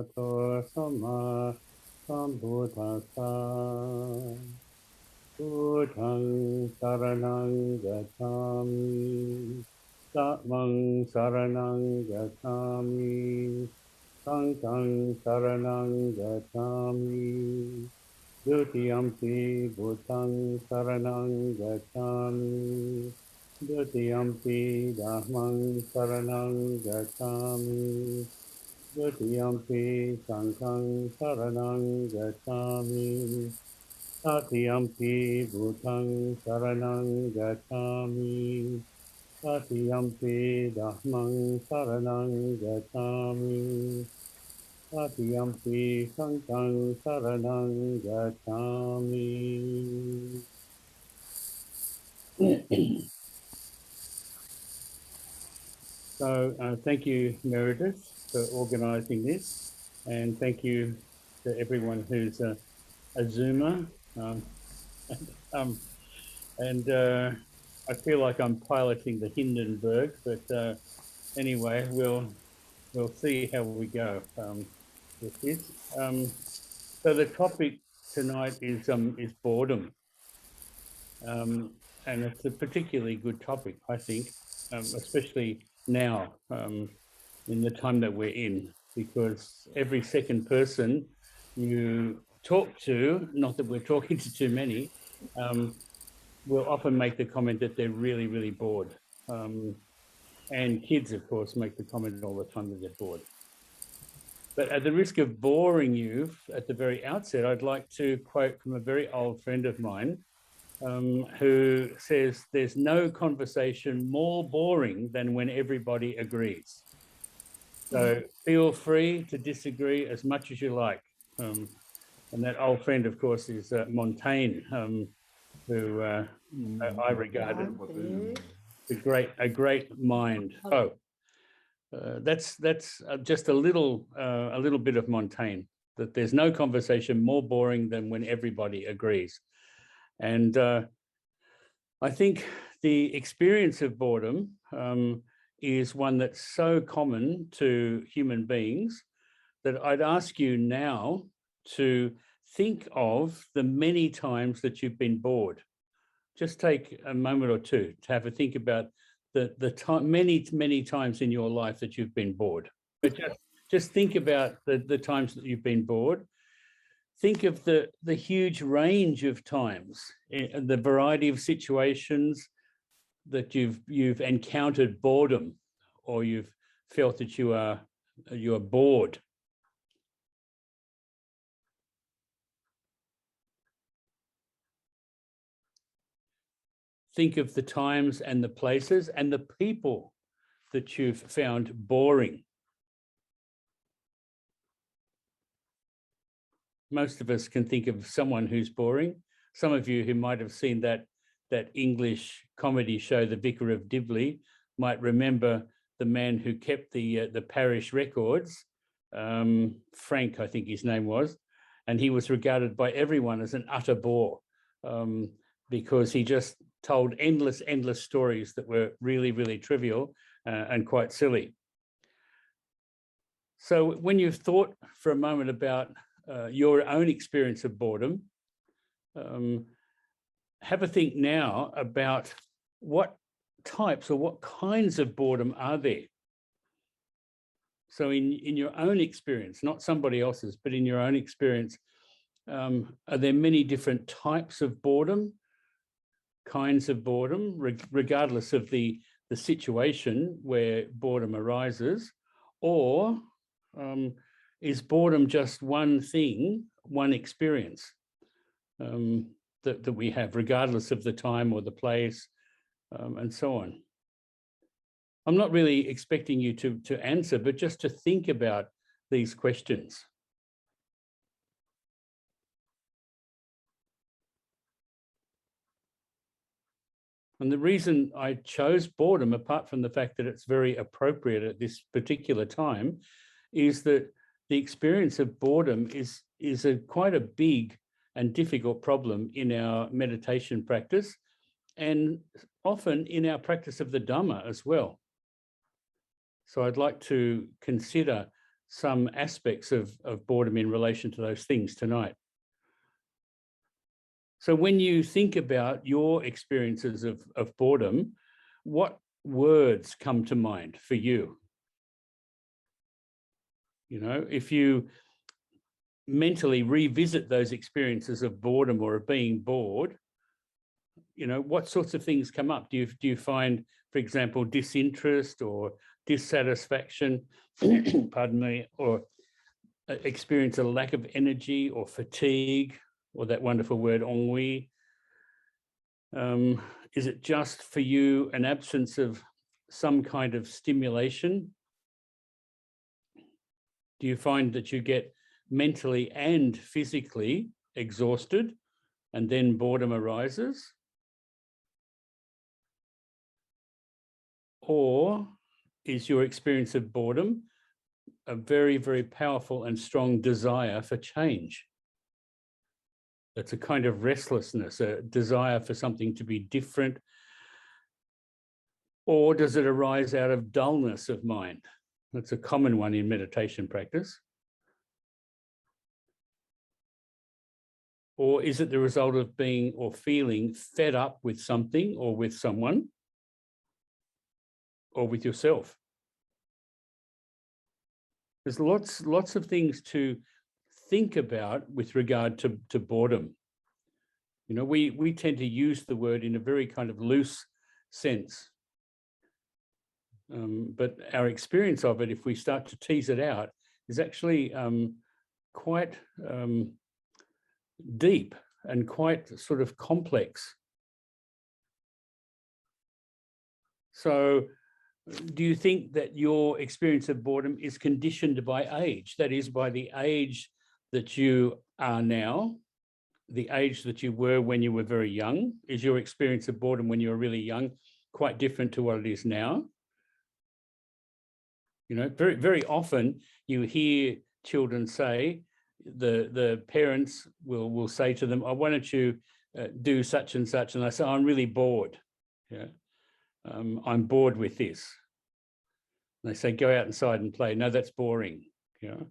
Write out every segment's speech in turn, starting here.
Arahato Sama Sambuddhassa. Buddhang Saranang Gacchami, Dhammang Saranang Gacchami, Sanghang Saranang Gacchami, Dutiyampi Buddhang Saranang Gacchami, Dutiyampi Dhammang Saranang Gacchami, Dutiyampi Sanghang Saranang Gacchami, Tatiyampi Bhutang Saranang Gacchami, Tatiyampi Dhammang Saranang Gacchami, Tatiyampi Sanghang Saranang Gacchami. So thank you, Meredith, for organising this, and thank you to everyone who's a Zoomer. I feel like I'm piloting the Hindenburg, but anyway, we'll see how we go with this. So the topic tonight is boredom, and it's a particularly good topic, I think, especially now in the time that we're in, because every second person you talk to, not that we're talking to too many, will often make the comment that they're really, really bored. And kids, of course, make the comment all the time that they're bored. But at the risk of boring you at the very outset, I'd like to quote from a very old friend of mine who says, "There's no conversation more boring than when everybody agrees." So feel free to disagree as much as you like. And that old friend, of course, is Montaigne, who I regard as a great mind. That's just a little bit of Montaigne. That there's no conversation more boring than when everybody agrees, and I think the experience of boredom is one that's so common to human beings that I'd ask you now to think of the many times that you've been bored. Just take a moment or two to have a think about the time, many times in your life that you've been bored. But just think about the times that you've been bored. Think of the huge range of times, the variety of situations that you've encountered boredom, or you've felt that you are bored. Think of the times and the places and the people that you've found boring. Most of us can think of someone who's boring. Some of you who might have seen that English comedy show, The Vicar of Dibley, might remember the man who kept the parish records, Frank, I think his name was, and he was regarded by everyone as an utter bore because he just told endless stories that were really, really trivial and quite silly. So when you've thought for a moment about your own experience of boredom, have a think now about what types or what kinds of boredom are there. So in your own experience, not somebody else's, but in your own experience, are there many different types of boredom, kinds of boredom, regardless of the situation where boredom arises? Or is boredom just one thing, one experience that we have, regardless of the time or the place, and so on? I'm not really expecting you to answer, but just to think about these questions. And the reason I chose boredom, apart from the fact that it's very appropriate at this particular time, is that the experience of boredom is quite a big and difficult problem in our meditation practice, and often in our practice of the Dhamma as well. So I'd like to consider some aspects of boredom in relation to those things tonight. So when you think about your experiences of boredom, what words come to mind for you? You know, if you mentally revisit those experiences of boredom or of being bored, you know, what sorts of things come up? Do you find, for example, disinterest or dissatisfaction, pardon me, or experience a lack of energy or fatigue, or that wonderful word ennui? Is it just for you an absence of some kind of stimulation? Do you find that you get mentally and physically exhausted and then boredom arises? Or is your experience of boredom a very, very powerful and strong desire for change? That's a kind of restlessness, a desire for something to be different. Or does it arise out of dullness of mind? That's a common one in meditation practice. Or is it the result of being or feeling fed up with something or with someone or with yourself? There's lots of things to think about with regard to boredom. You know, we tend to use the word in a very kind of loose sense. But our experience of it, if we start to tease it out, is actually quite deep and quite sort of complex. So do you think that your experience of boredom is conditioned by age? That is, by the age that you are now, the age that you were when you were very young? Is your experience of boredom when you were really young quite different to what it is now? You know, very, very often you hear children say, the parents will say to them, "Oh, why don't you do such and such?" And they say, "I'm really bored. Yeah, I'm bored with this." And they say, "Go outside and play." "No, that's boring." You know.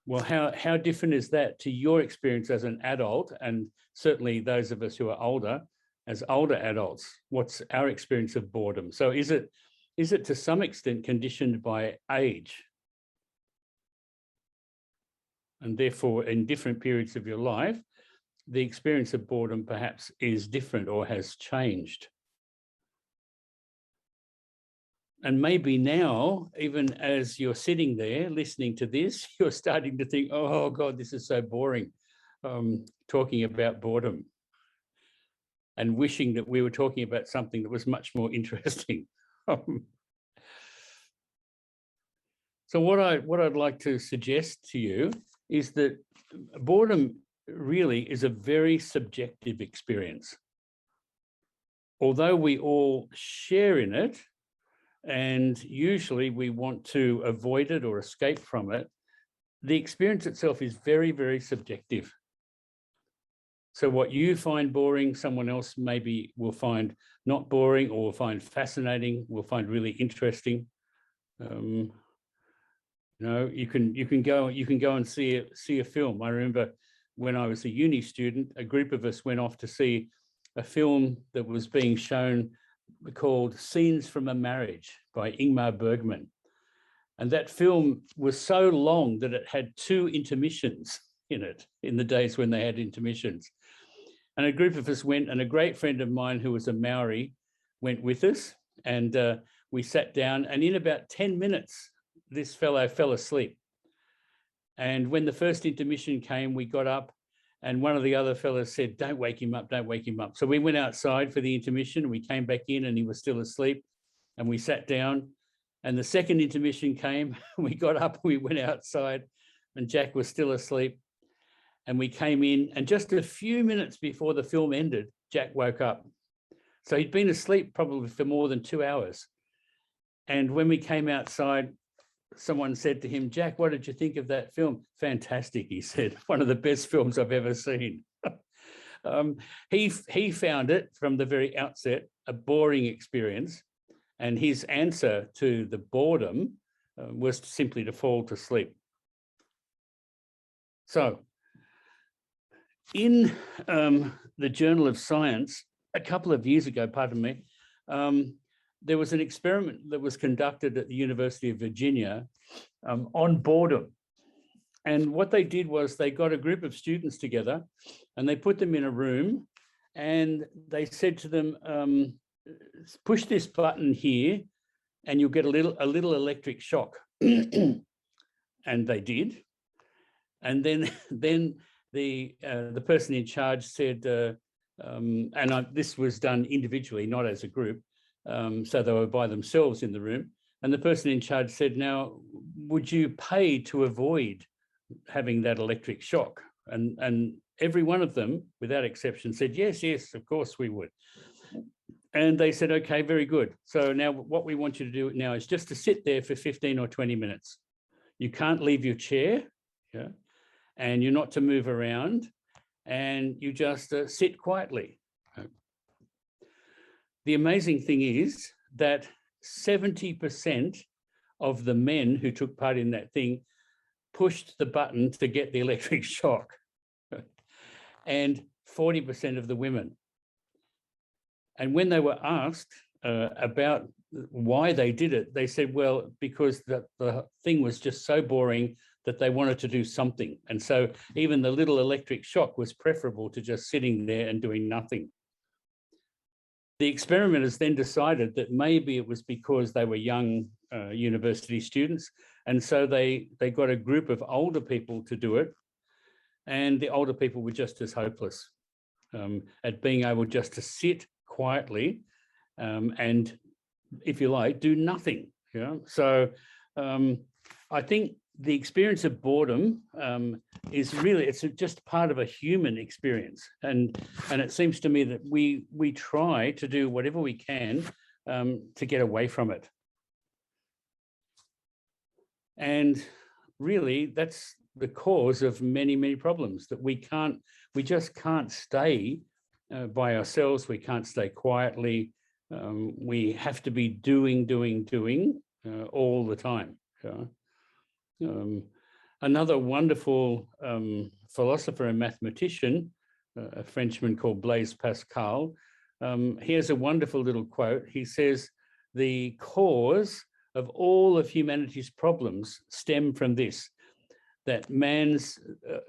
Well, how different is that to your experience as an adult, and certainly those of us who are older, as older adults? What's our experience of boredom? So is it to some extent conditioned by age? And therefore, in different periods of your life, the experience of boredom perhaps is different or has changed. And maybe now, even as you're sitting there listening to this, you're starting to think, "Oh God, this is so boring," talking about boredom, and wishing that we were talking about something that was much more interesting. So what I'd like to suggest to you is that boredom really is a very subjective experience. Although we all share in it, and usually we want to avoid it or escape from it, the experience itself is very, very subjective. So what you find boring, someone else maybe will find not boring, or will find fascinating, will find really interesting. You know, you can go and see a film. I remember when I was a uni student, a group of us went off to see a film that was being shown called Scenes from a Marriage by Ingmar Bergman. And that film was so long that it had 2 intermissions in it, in the days when they had intermissions. And a group of us went, and a great friend of mine who was a Maori went with us, and we sat down, and in about 10 minutes, this fellow fell asleep. And when the first intermission came, we got up, and one of the other fellows said, "Don't wake him up, don't wake him up." So we went outside for the intermission, and we came back in, and he was still asleep, and we sat down. And the second intermission came, we got up, we went outside, and Jack was still asleep. And we came in, and just a few minutes before the film ended, Jack woke up. So he'd been asleep probably for more than 2 hours. And when we came outside, someone said to him, "Jack, what did you think of that film?" "Fantastic," he said. "One of the best films I've ever seen." He found it from the very outset a boring experience, and his answer to the boredom was simply to fall to sleep. So in the Journal of Science, a couple of years ago, pardon me, there was an experiment that was conducted at the University of Virginia on boredom. And what they did was they got a group of students together and they put them in a room and they said to them, push this button here and you'll get a little electric shock. And they did. And then the person in charge said, this was done individually, not as a group. So they were by themselves in the room. And the person in charge said, now, would you pay to avoid having that electric shock? And every one of them, without exception, said, yes, of course we would. And they said, okay, very good. So now what we want you to do now is just to sit there for 15 or 20 minutes. You can't leave your chair, yeah, and you're not to move around, and you just sit quietly. The amazing thing is that 70% of the men who took part in that thing pushed the button to get the electric shock, and 40% of the women. And when they were asked about why they did it, they said, well, because the thing was just so boring that they wanted to do something. And so even the little electric shock was preferable to just sitting there and doing nothing. The experimenters then decided that maybe it was because they were young university students. And so they got a group of older people to do it. And the older people were just as hopeless at being able just to sit quietly and, if you like, do nothing. Yeah. So I think the experience of boredom is really, it's just part of a human experience. And it seems to me that we try to do whatever we can to get away from it. And really, that's the cause of many, many problems, that we just can't stay by ourselves. We can't stay quietly. We have to be doing all the time. Another wonderful philosopher and mathematician, a Frenchman called Blaise Pascal, he has a wonderful little quote. He says, the cause of all of humanity's problems stem from this, that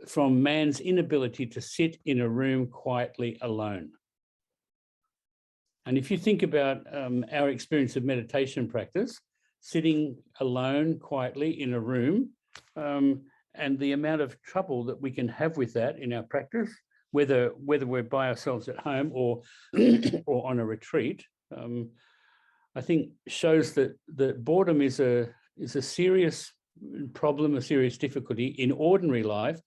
from man's inability to sit in a room quietly alone. And if you think about our experience of meditation practice, sitting alone quietly in a room, and the amount of trouble that we can have with that in our practice, whether we're by ourselves at home or or on a retreat, I think shows that boredom is a serious problem, a serious difficulty in ordinary life,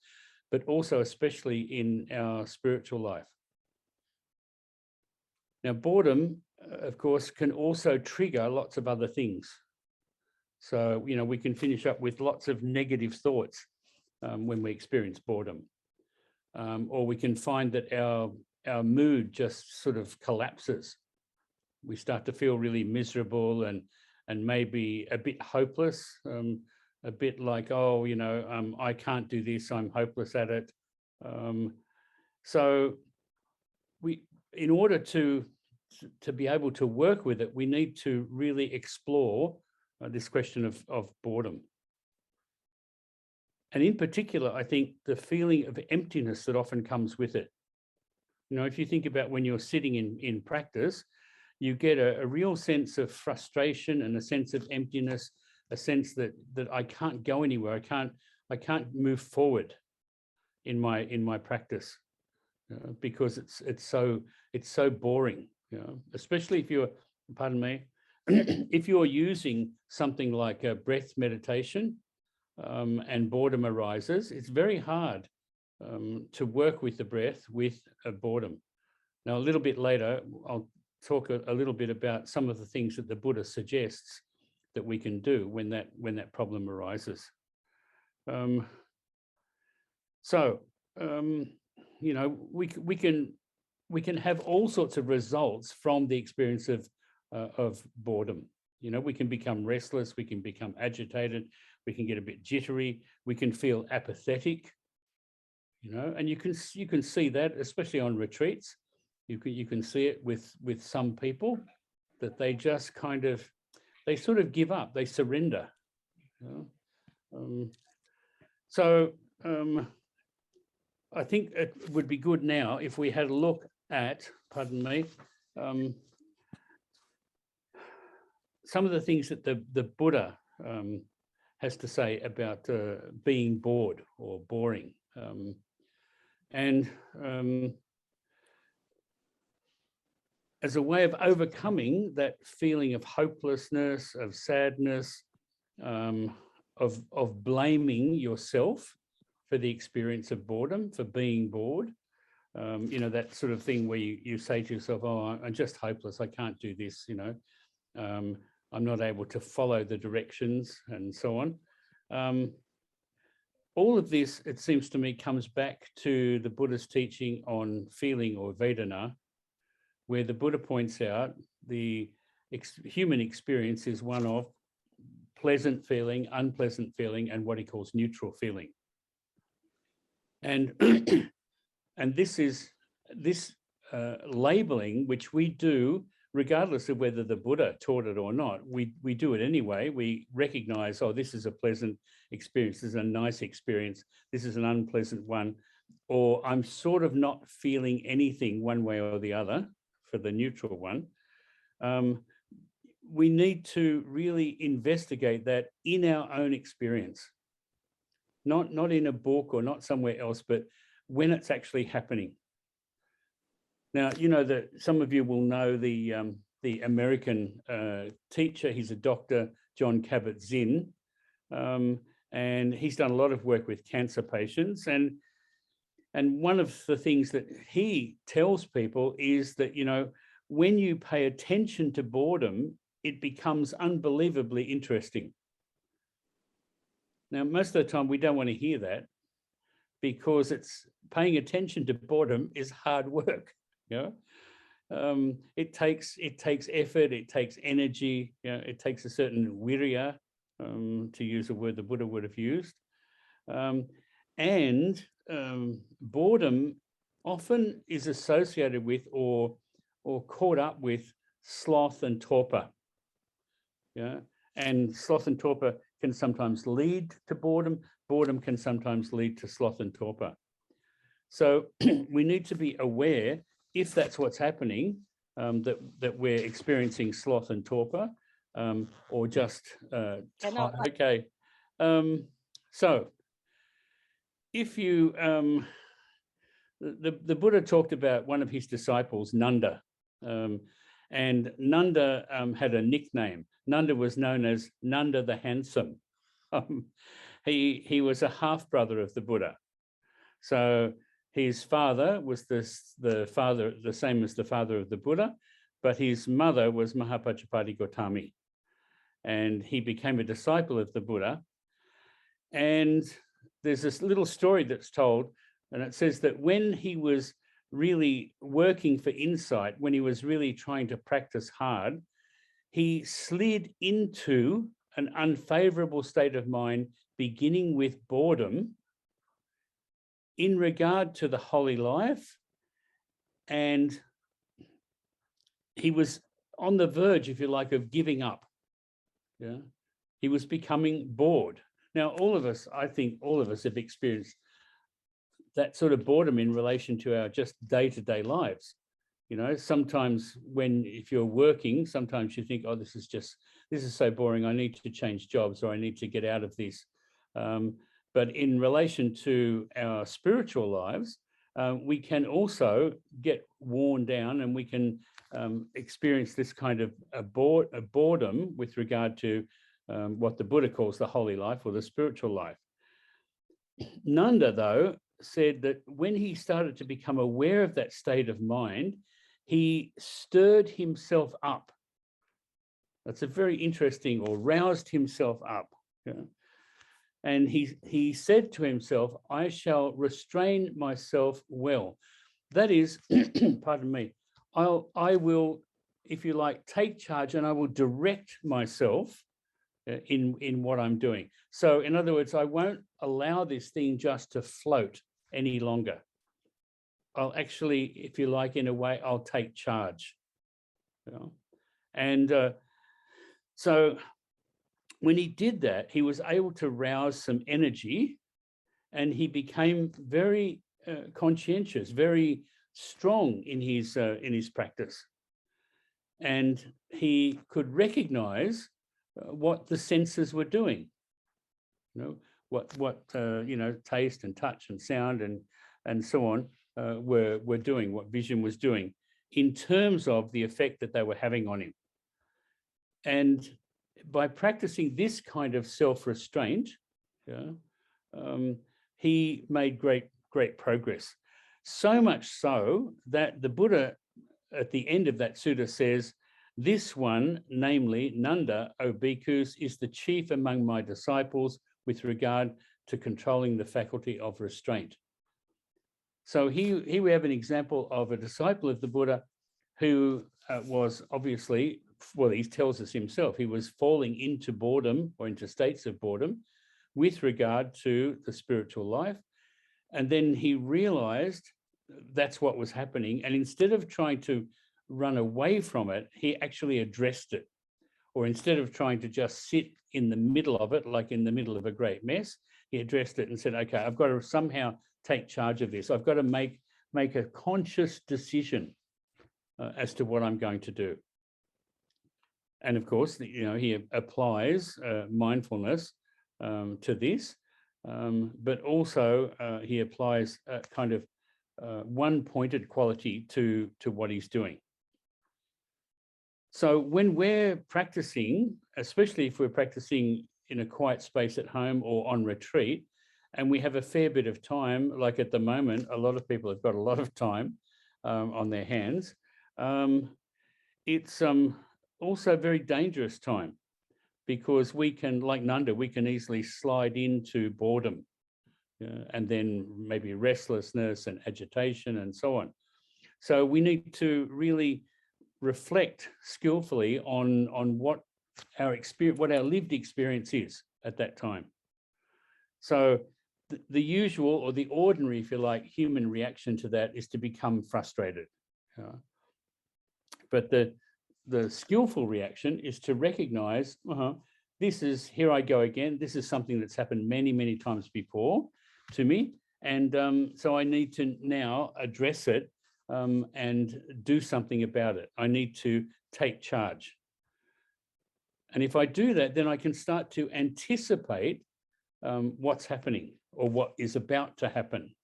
but also especially in our spiritual life. Now, boredom, of course, can also trigger lots of other things. So, we can finish up with lots of negative thoughts when we experience boredom. Or we can find that our mood just sort of collapses. We start to feel really miserable and maybe a bit hopeless, a bit like, oh, I can't do this, I'm hopeless at it. So in order to be able to work with it, we need to really explore this question of boredom. And in particular, I think the feeling of emptiness that often comes with it. If you think about when you're sitting in practice, you get a real sense of frustration and a sense of emptiness, a sense that I can't go anywhere. I can't move forward in my practice because it's so boring. Especially if you're, pardon me, if you're using something like a breath meditation and boredom arises, it's very hard to work with the breath with boredom. Now, a little bit later, I'll talk a little bit about some of the things that the Buddha suggests that we can do when that problem arises. We can have all sorts of results from the experience of boredom. You know, we can become restless, we can become agitated, we can get a bit jittery, we can feel apathetic, you know, and you can see that, especially on retreats. You can see it with some people, that they just kind of, they sort of give up, they surrender. You know? I think it would be good now if we had a look at, pardon me, some of the things that the Buddha has to say about being bored or boring. As a way of overcoming that feeling of hopelessness, of sadness, of blaming yourself for the experience of boredom, for being bored, you know, that sort of thing where you say to yourself, oh, I'm just hopeless, I can't do this, you know, I'm not able to follow the directions and so on. All of this, it seems to me, comes back to the Buddha's teaching on feeling, or Vedana, where the Buddha points out the human experience is one of pleasant feeling, unpleasant feeling, and what he calls neutral feeling. And and this labeling, which we do regardless of whether the Buddha taught it or not, we do it anyway. We recognize, oh, this is a pleasant experience, this is a nice experience, this is an unpleasant one, or I'm sort of not feeling anything one way or the other for the neutral one. We need to really investigate that in our own experience, not in a book or not somewhere else, but when it's actually happening. Now, you know that some of you will know the American teacher. He's a doctor, John Kabat-Zinn, and he's done a lot of work with cancer patients. And one of the things that he tells people is that, you know, when you pay attention to boredom, it becomes unbelievably interesting. Now, most of the time we don't want to hear that, because it's paying attention to boredom is hard work. You know, it takes effort, it takes energy, you know, it takes a certain virya, to use a word the Buddha would have used, and boredom often is associated with or caught up with sloth and torpor. Yeah, and sloth and torpor can sometimes lead to boredom. Boredom can sometimes lead to sloth and torpor. So we need to be aware, if that's what's happening, that we're experiencing sloth and torpor, or just okay. So if you the Buddha talked about one of his disciples, Nanda, and Nanda had a nickname. Nanda was known as Nanda the Handsome. He was a half brother of the Buddha. So his father was the same as the father of the Buddha, but his mother was Mahapajapati Gautami, and he became a disciple of the Buddha. And there's this little story that's told, and it says that when he was really working for insight, when he was really trying to practice hard, he slid into an unfavorable state of mind, beginning with boredom, in regard to the holy life, and he was on the verge, if you like, of giving up. Yeah, he was becoming bored. Now, all of us, I think all of us have experienced that sort of boredom in relation to our just day-to-day lives. You know, sometimes if you're working, sometimes you think, oh, this is so boring, I need to change jobs, or I need to get out of this. But in relation to our spiritual lives, we can also get worn down, and we can experience this kind of a boredom with regard to what the Buddha calls the holy life, or the spiritual life. Nanda, though, said that when he started to become aware of that state of mind, he stirred himself up. That's a very interesting, or roused himself up. Yeah. And he said to himself, I shall restrain myself well. That is, pardon me, I will if you like, take charge, and I will direct myself in what I'm doing. So in other words, I won't allow this thing just to float any longer. I'll actually, if you like, in a way, I'll take charge. You know? And so when he did that, he was able to rouse some energy, and he became very conscientious, very strong in his practice. And he could recognize what the senses were doing. You know, what you know, taste and touch and sound and so on were doing, what vision was doing, in terms of the effect that they were having on him. And by practicing this kind of self-restraint, he made great progress. So much so that the Buddha, at the end of that sutta, says, "This one, namely Nanda, O bhikkhus, is the chief among my disciples with regard to controlling the faculty of restraint." So here we have an example of a disciple of the Buddha who was obviously, well, he tells us himself, he was falling into boredom or into states of boredom with regard to the spiritual life. And then he realized that's what was happening. And instead of trying to run away from it, he actually addressed it. Or instead of trying to just sit in the middle of it, like in the middle of a great mess, he addressed it and said, okay, I've got to somehow take charge of this. I've got to make a conscious decision as to what I'm going to do. And of course, you know, he applies mindfulness to this, but also he applies a kind of one-pointed quality to what he's doing. So when we're practicing, especially if we're practicing in a quiet space at home or on retreat, and we have a fair bit of time, like at the moment, a lot of people have got a lot of time on their hands, it's also a very dangerous time, because we can, like Nanda, we can easily slide into boredom, and then maybe restlessness and agitation and so on. So we need to really reflect skillfully on what our experience, what our lived experience is at that time. So the usual, or the ordinary, if you like, human reaction to that is to become frustrated. But the skillful reaction is to recognize, this is, here I go again. This is something that's happened many, many times before to me. And so I need to now address it and do something about it. I need to take charge. And if I do that, then I can start to anticipate what's happening or what is about to happen.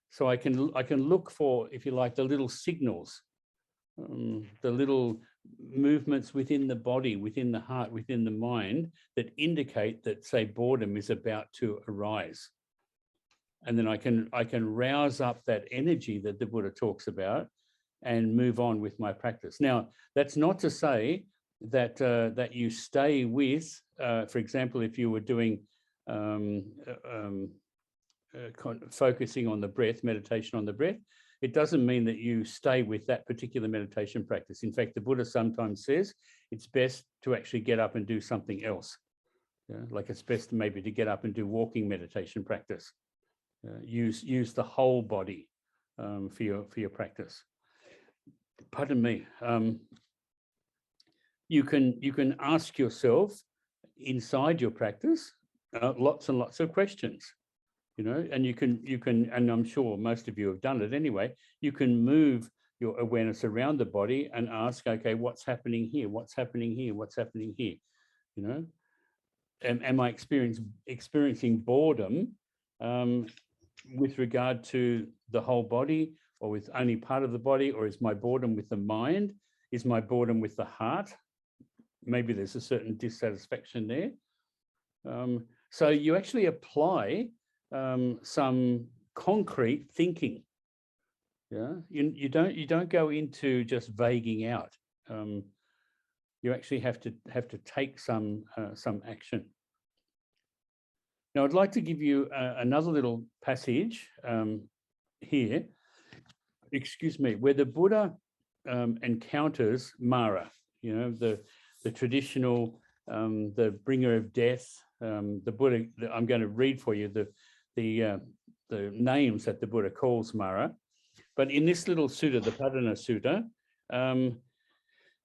So I can look for, if you like, the little signals, the little movements within the body, within the heart, within the mind that indicate that, say, boredom is about to arise. And then I can rouse up that energy that the Buddha talks about and move on with my practice. Now, that's not to say that that you stay with, for example, if you were doing focusing on the breath, meditation on the breath, it doesn't mean that you stay with that particular meditation practice. In fact, the Buddha sometimes says it's best to actually get up and do something else. Like it's best maybe to get up and do walking meditation practice. Use the whole body for your practice. Pardon me. You can ask yourself inside your practice lots and lots of questions. And you can, and I'm sure most of you have done it anyway, you can move your awareness around the body and ask, okay, what's happening here? What's happening here? What's happening here? Am I experiencing boredom with regard to the whole body, or with only part of the body? Or is my boredom with the mind? Is my boredom with the heart? Maybe there's a certain dissatisfaction there. So you actually apply some concrete thinking. You don't go into just vaguing out. You actually have to take some action. Now, I'd like to give you another little passage here, excuse me, where the Buddha encounters Mara, the traditional, the bringer of death. The Buddha, I'm going to read for you the names that the Buddha calls Mara. But in this little sutta, the Padana Sutta,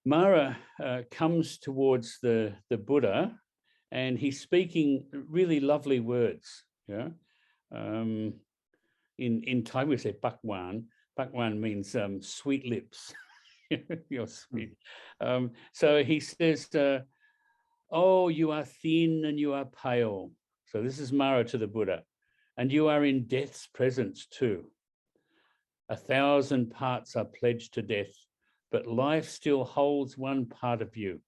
Mara comes towards the Buddha, and he's speaking really lovely words. In Thai we say Bakwan. Bakwan means sweet lips. You're sweet. So he says, oh, you are thin and you are pale. So this is Mara to the Buddha. And you are in death's presence too. 1,000 parts are pledged to death, but life still holds one part of you.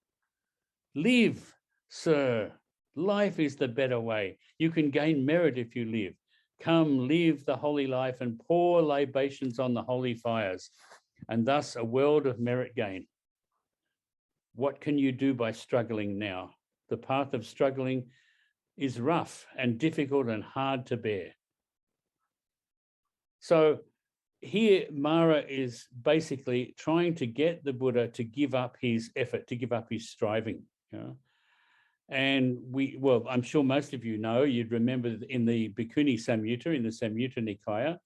Live, sir. Life is the better way. You can gain merit if you live. Come, live the holy life and pour libations on the holy fires, and thus a world of merit gain. What can you do by struggling now? The path of struggling is rough and difficult and hard to bear. So here, Mara is basically trying to get the Buddha to give up his effort, to give up his striving. And well, I'm sure most of you know, you'd remember in the Bhikkhuni Samyutta, in the Samyutta Nikaya,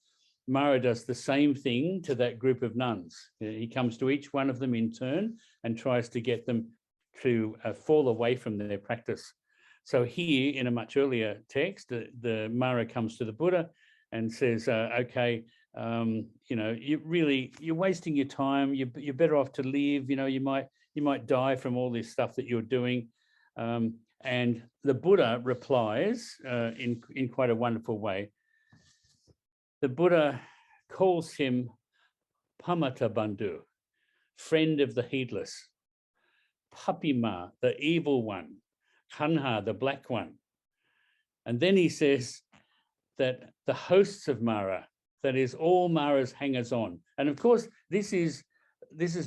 Mara does the same thing to that group of nuns. He comes to each one of them in turn and tries to get them to fall away from their practice. So here, in a much earlier text, the Mara comes to the Buddha and says, okay, you're wasting your time. You're better off to live. You might die from all this stuff that you're doing. And the Buddha replies in quite a wonderful way. The Buddha calls him Pamata Bandhu, friend of the heedless, Papima, the evil one, Kanha, the black one. And then he says that the hosts of Mara, that is all Mara's hangers-on. And of course, this is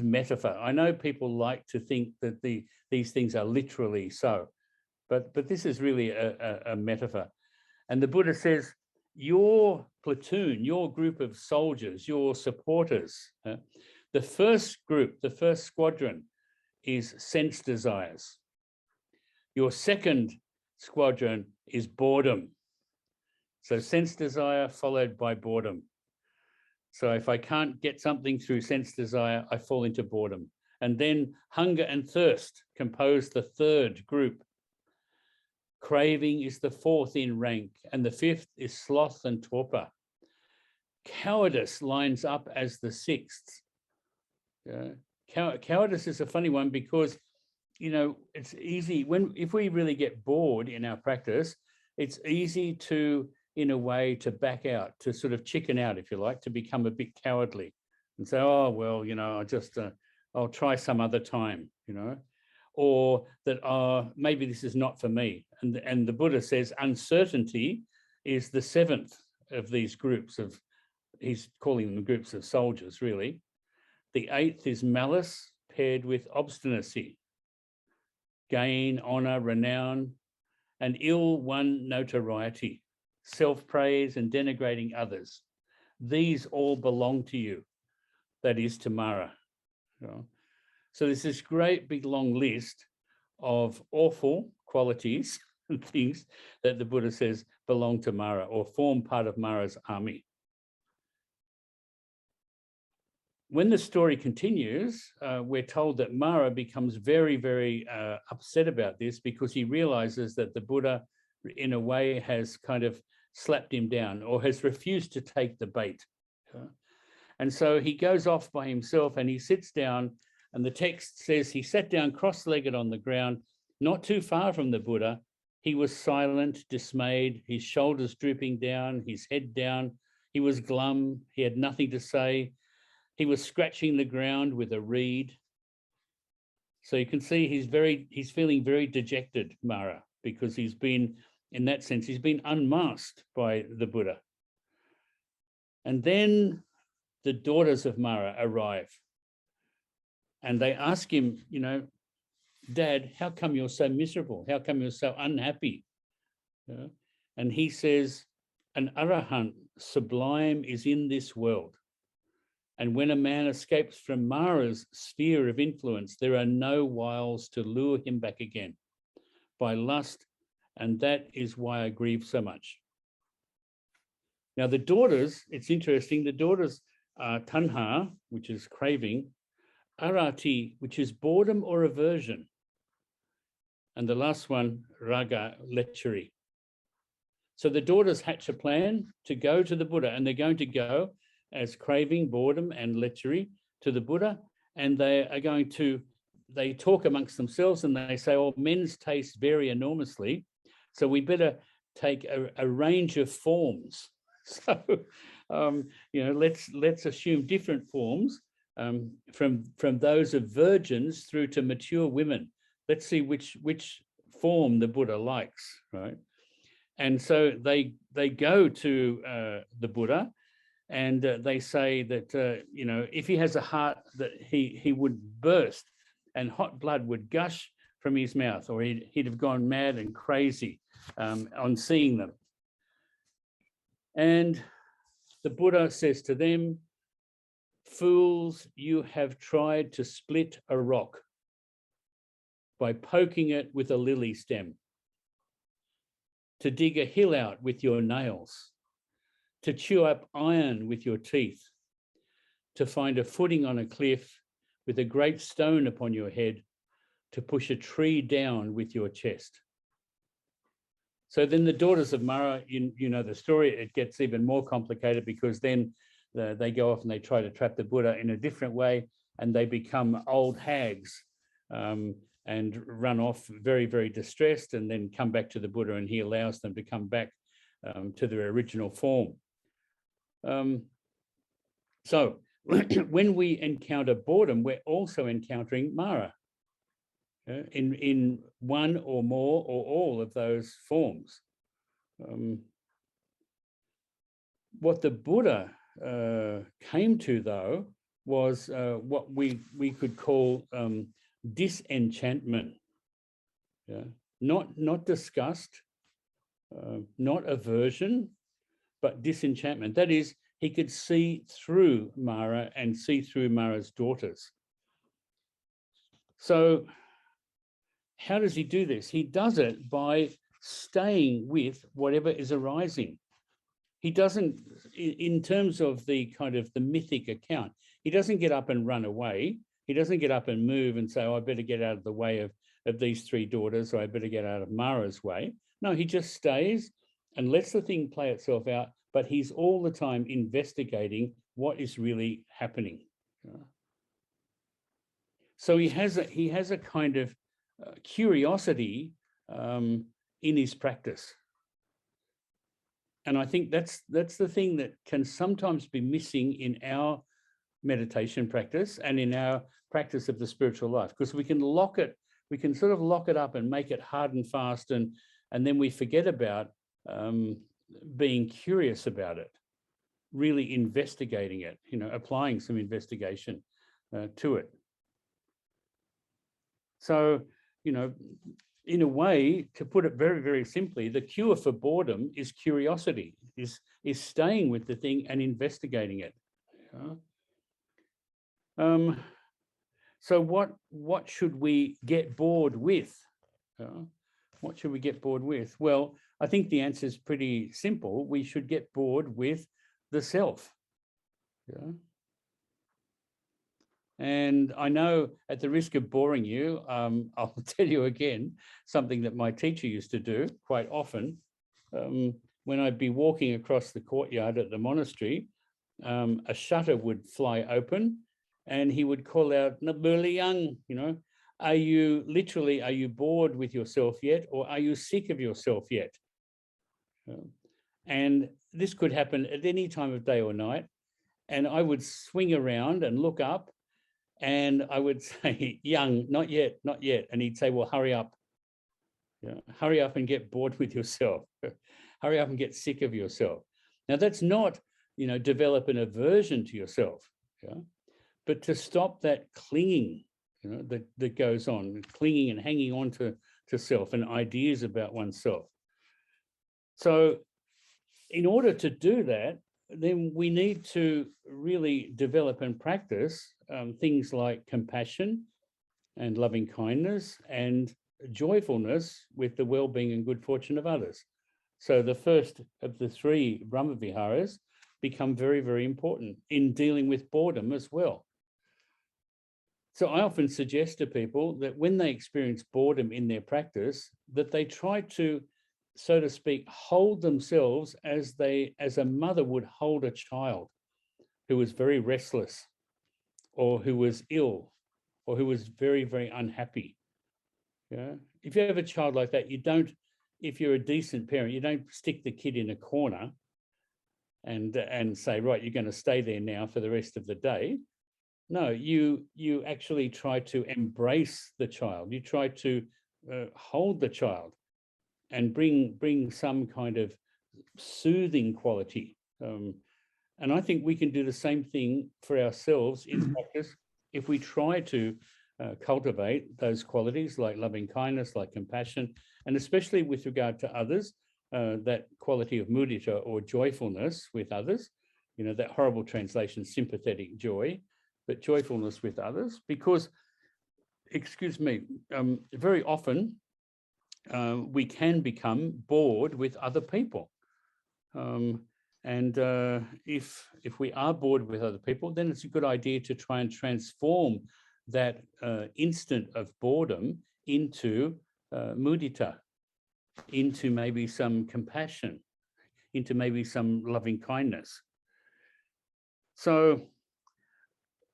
metaphor. I know people like to think that these things are literally so, but this is really a metaphor. And the Buddha says, your platoon, your group of soldiers, your supporters, the first group, the first squadron is sense desires. Your second squadron is boredom. So sense desire followed by boredom. So if I can't get something through sense desire, I fall into boredom. And then hunger and thirst compose the third group. Craving is the fourth in rank, and the fifth is sloth and torpor. Cowardice lines up as the sixth. Cowardice is a funny one because, it's easy if we really get bored in our practice, it's easy to, in a way, to back out, to sort of chicken out, if you like, to become a bit cowardly and say, oh, well, I'll try some other time, or that maybe this is not for me. And the Buddha says uncertainty is the seventh of these groups of, he's calling them groups of soldiers, really. The eighth is malice paired with obstinacy, gain, honor, renown, and ill-won notoriety, self-praise and denigrating others. These all belong to you, that is to Mara. So there's this great big long list of awful qualities and things that the Buddha says belong to Mara or form part of Mara's army. When the story continues, we're told that Mara becomes very, very upset about this because he realizes that the Buddha, in a way, has kind of slapped him down or has refused to take the bait. And so he goes off by himself and he sits down, and the text says he sat down cross-legged on the ground, not too far from the Buddha. He was silent, dismayed, his shoulders drooping down, his head down. He was glum, he had nothing to say. He was scratching the ground with a reed. So you can see he's feeling very dejected, Mara, because he's been, in that sense, he's been unmasked by the Buddha. And then the daughters of Mara arrive. And they ask him, Dad, how come you're so miserable? How come you're so unhappy? And he says, an arahant sublime is in this world, And when a man escapes from Mara's sphere of influence, there are no wiles to lure him back again by lust, and that is why I grieve so much. Now, the daughters, it's interesting, the daughters are tanha, which is craving, arati, which is boredom or aversion, and the last one, raga, lechery. So the daughters hatch a plan to go to the Buddha, and they're going to go as craving, boredom, and lechery to the Buddha, and they are going to, they talk amongst themselves and they say, oh, men's tastes vary enormously, so we better take a range of forms. So, let's assume different forms from those of virgins through to mature women. Let's see which form the Buddha likes, right? And so they go to the Buddha, and they say that if he has a heart that he would burst, and hot blood would gush from his mouth, or he'd have gone mad and crazy on seeing them. And the Buddha says to them, fools, you have tried to split a rock by poking it with a lily stem, to dig a hill out with your nails, to chew up iron with your teeth, to find a footing on a cliff with a great stone upon your head, to push a tree down with your chest. So then the daughters of Mara, you know the story, it gets even more complicated, because then they go off and they try to trap the Buddha in a different way, and they become old hags and run off very, very distressed, and then come back to the Buddha, and he allows them to come back to their original form. So when we encounter boredom, we're also encountering Mara in one or more or all of those forms. What the Buddha came to, though, was what we could call disenchantment. Yeah? Not disgust, not aversion, but disenchantment. That is, he could see through Mara and see through Mara's daughters. So how does he do this? He does it by staying with whatever is arising. He doesn't, in terms of the kind of the mythic account, he doesn't get up and run away. He doesn't get up and move and say, oh, I better get out of the way of these three daughters, or I better get out of Mara's way. No, he just stays and lets the thing play itself out, but he's all the time investigating what is really happening. So he has a kind of curiosity in his practice. And I think that's the thing that can sometimes be missing in our meditation practice and in our practice of the spiritual life, because we can sort of lock it up and make it hard and fast, and then we forget about being curious about it, really investigating it, applying some investigation to it. So, in a way, to put it very, very simply, the cure for boredom is curiosity, is staying with the thing and investigating it. So what should we get bored with? What should we get bored with? Well, I think the answer is pretty simple. We should get bored with the self. And I know, at the risk of boring you, I'll tell you again something that my teacher used to do quite often. When I'd be walking across the courtyard at the monastery, a shutter would fly open, and he would call out, "Nabuliang, are you bored with yourself yet, or are you sick of yourself yet?" And this could happen at any time of day or night. And I would swing around and look up, and I would say, "Young, not yet, not yet." And he'd say, "Well, hurry up. Hurry up and get bored with yourself. Hurry up and get sick of yourself." Now, that's not, develop an aversion to yourself, but to stop that clinging, that goes on, clinging and hanging on to self and ideas about oneself. So in order to do that, then we need to really develop and practice things like compassion and loving kindness and joyfulness with the well-being and good fortune of others. So the first of the three Brahma Viharas become very, very important in dealing with boredom as well. So I often suggest to people that when they experience boredom in their practice, that they try to, so to speak, hold themselves as a mother would hold a child who was very restless or who was ill or who was very, very unhappy. Yeah. If you have a child like that, if you're a decent parent, you don't stick the kid in a corner and say, right, you're going to stay there now for the rest of the day. No, you actually try to embrace the child. You try to hold the child and bring some kind of soothing quality. And I think we can do the same thing for ourselves in practice if we try to cultivate those qualities like loving kindness, like compassion, and especially with regard to others, that quality of mudita or joyfulness with others, that horrible translation, sympathetic joy, but joyfulness with others, because, very often we can become bored with other people. And if we are bored with other people, then it's a good idea to try and transform that instant of boredom into mudita, into maybe some compassion, into maybe some loving kindness. So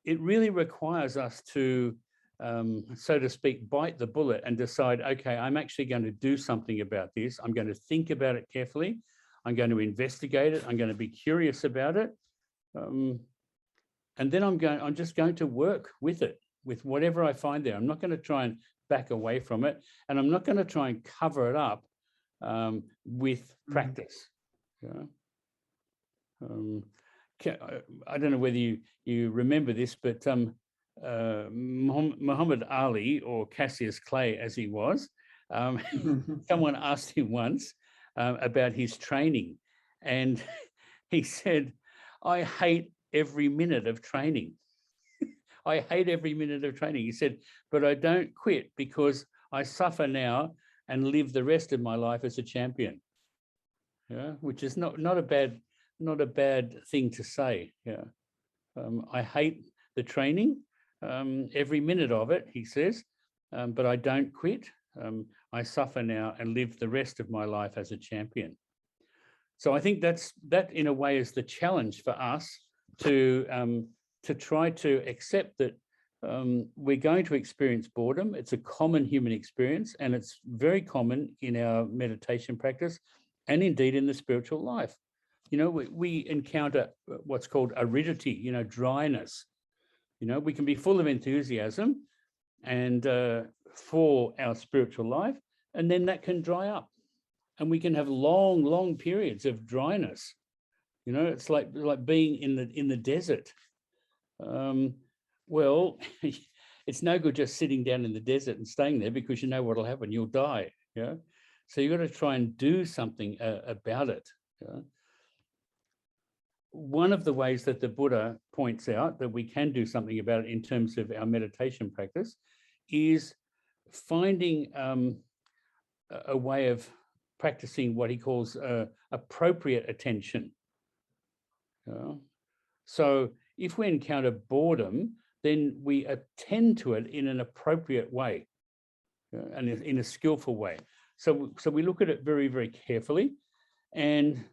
it really requires us to, so to speak, bite the bullet and decide, okay, I'm actually going to do something about this. I'm going to think about it carefully. I'm going to investigate it. I'm going to be curious about it. And then I'm just going to work with it, with whatever I find there. I'm not going to try and back away from it. And I'm not going to try and cover it up with practice. I don't know whether you remember this, but Muhammad Ali, or Cassius Clay as he was, someone asked him once about his training, and he said, I hate every minute of training. I hate every minute of training. He said, but I don't quit because I suffer now and live the rest of my life as a champion. Yeah, which is not a bad thing to say. Yeah, I hate the training, every minute of it, he says, but I don't quit. I suffer now and live the rest of my life as a champion. So I think that in a way is the challenge for us to try to accept that we're going to experience boredom. It's a common human experience, and it's very common in our meditation practice and indeed in the spiritual life. We encounter what's called aridity, dryness. We can be full of enthusiasm and for our spiritual life, and then that can dry up. And we can have long periods of dryness. It's like being in the desert. Well, it's no good just sitting down in the desert and staying there, because you know what'll happen. You'll die. Yeah. So you've got to try and do something about it. Yeah? One of the ways that the Buddha points out that we can do something about it in terms of our meditation practice is finding a way of practicing what he calls appropriate attention. So if we encounter boredom, then we attend to it in an appropriate way and in a skillful way. So we look at it very, very carefully, and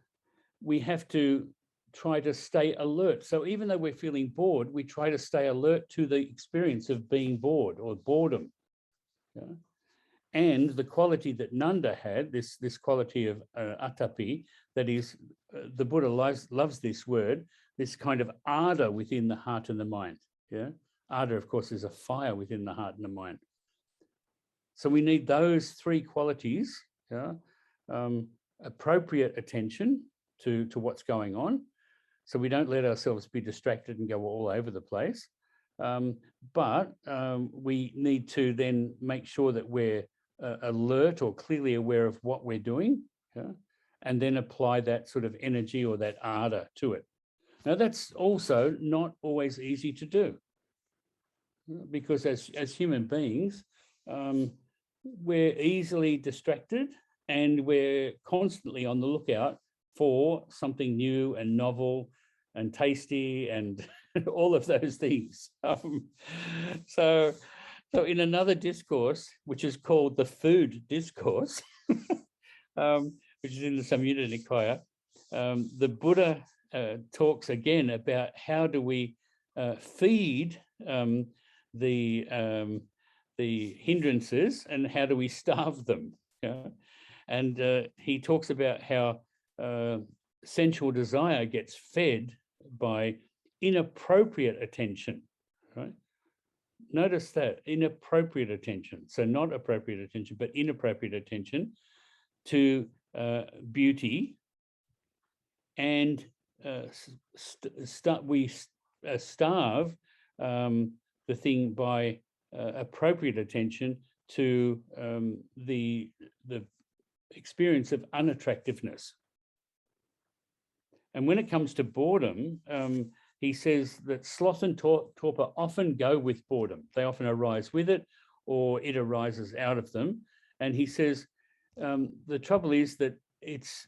we have to try to stay alert. So even though we're feeling bored, we try to stay alert to the experience of being bored or boredom. And the quality that Nanda had, this quality of atapi, that is, the Buddha loves this word, this kind of ardor within the heart and the mind. Yeah, ardor, of course, is a fire within the heart and the mind. So we need those three qualities: appropriate attention to what's going on, so we don't let ourselves be distracted and go all over the place. But we need to then make sure that we're alert or clearly aware of what we're doing, and then apply that sort of energy or that ardor to it. Now, that's also not always easy to do, because as human beings, we're easily distracted and we're constantly on the lookout for something new and novel and tasty and all of those things. So in another discourse, which is called the Food Discourse, which is in the Samyutta Nikaya, the Buddha talks again about how do we feed the hindrances and how do we starve them. And he talks about how sensual desire gets fed by inappropriate attention, right? Notice that, inappropriate attention. So not appropriate attention, but inappropriate attention to beauty. And we starve the thing by appropriate attention to the experience of unattractiveness. And when it comes to boredom, he says that sloth and torpor often go with boredom. They often arise with it, or it arises out of them. And he says the trouble is that it's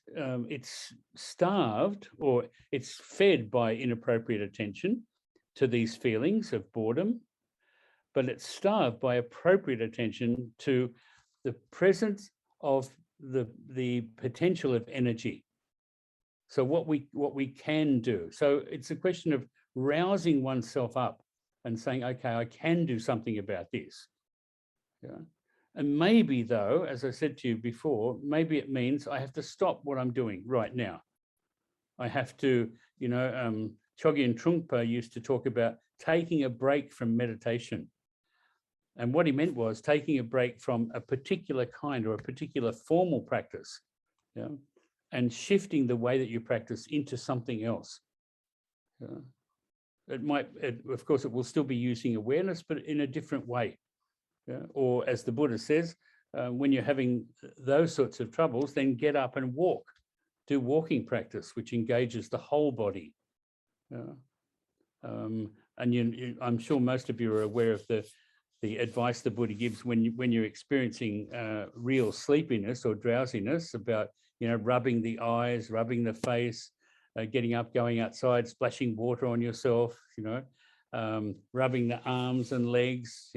starved, or it's fed by inappropriate attention to these feelings of boredom, but it's starved by appropriate attention to the presence of the potential of energy. So what we can do. So it's a question of rousing oneself up and saying, okay, I can do something about this. Yeah. And maybe though, as I said to you before, maybe it means I have to stop what I'm doing right now. I have to, Chogyam Trungpa used to talk about taking a break from meditation. And what he meant was taking a break from a particular kind or a particular formal practice, and shifting the way that you practice into something else. Of course, it will still be using awareness, but in a different way. Or as the Buddha says, when you're having those sorts of troubles, then get up and walk. Do walking practice, which engages the whole body. And I'm sure most of you are aware of the advice the Buddha gives when you're experiencing real sleepiness or drowsiness, about rubbing the eyes, rubbing the face, getting up, going outside, splashing water on yourself, rubbing the arms and legs,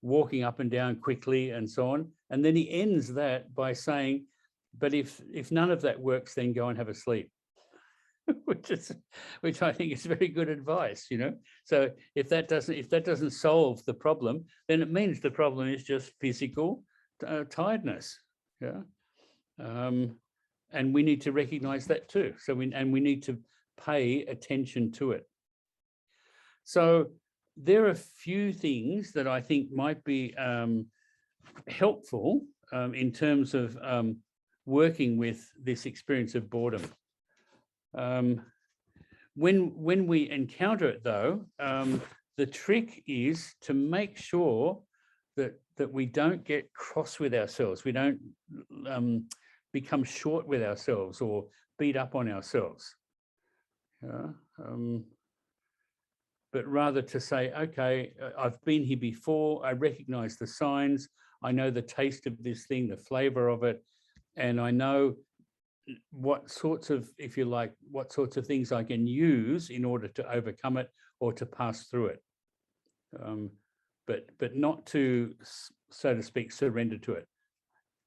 walking up and down quickly, and so on. And then he ends that by saying, but if none of that works, then go and have a sleep. which I think is very good advice, So if that doesn't solve the problem, then it means the problem is just physical tiredness. And we need to recognize that too. So we need to pay attention to it. So there are a few things that I think might be helpful in terms of working with this experience of boredom. When we encounter it, though, the trick is to make sure that we don't get cross with ourselves. We don't become short with ourselves or beat up on ourselves. But rather to say, okay, I've been here before. I recognize the signs. I know the taste of this thing, the flavor of it, and I know what sorts of things I can use in order to overcome it or to pass through it. But not to, so to speak, surrender to it.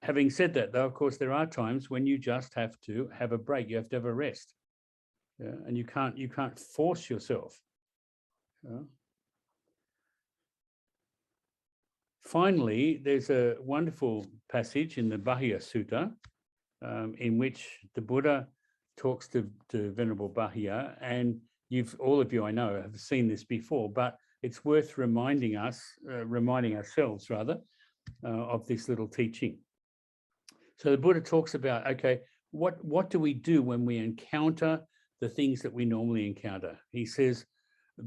Having said that, though, of course, there are times when you just have to have a break. You have to have a rest, and you can't force yourself. Finally, there's a wonderful passage in the Bahya Sutta in which the Buddha talks to Venerable Bahya, and all of you I know have seen this before, but it's worth reminding ourselves rather, of this little teaching. So the Buddha talks about, okay, what do we do when we encounter the things that we normally encounter? He says,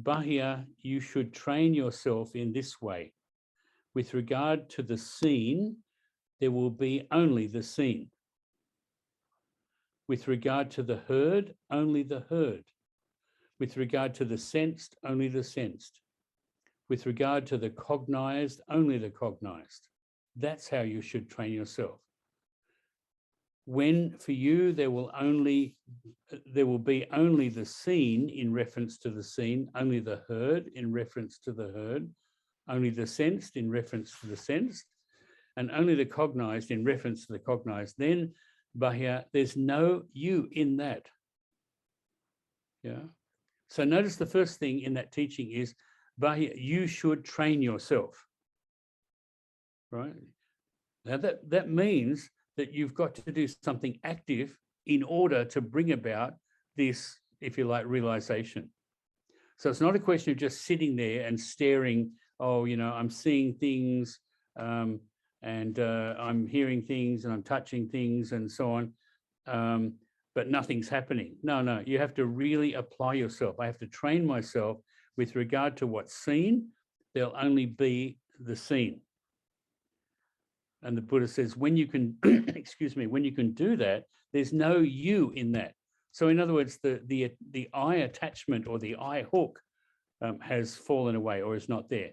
Bahya, you should train yourself in this way. With regard to the seen, there will be only the seen. With regard to the heard, only the heard. With regard to the sensed, only the sensed. With regard to the cognized, only the cognized. That's how you should train yourself. When for you there will be only the seen in reference to the seen, only the heard in reference to the heard, only the sensed in reference to the sensed, and only the cognized in reference to the cognized, then Bahya, there's no you in that. Yeah. So notice the first thing in that teaching is, Bahya, you should train yourself. Right? Now that means that you've got to do something active in order to bring about this, if you like, realization. So it's not a question of just sitting there and staring, oh, you know, I'm seeing things and I'm hearing things and I'm touching things and so on, but nothing's happening. No, you have to really apply yourself. I have to train myself with regard to what's seen. There'll only be the seen. And the Buddha says, when you can, excuse me, when you can do that, there's no you in that. So in other words, the I attachment or the I hook has fallen away or is not there.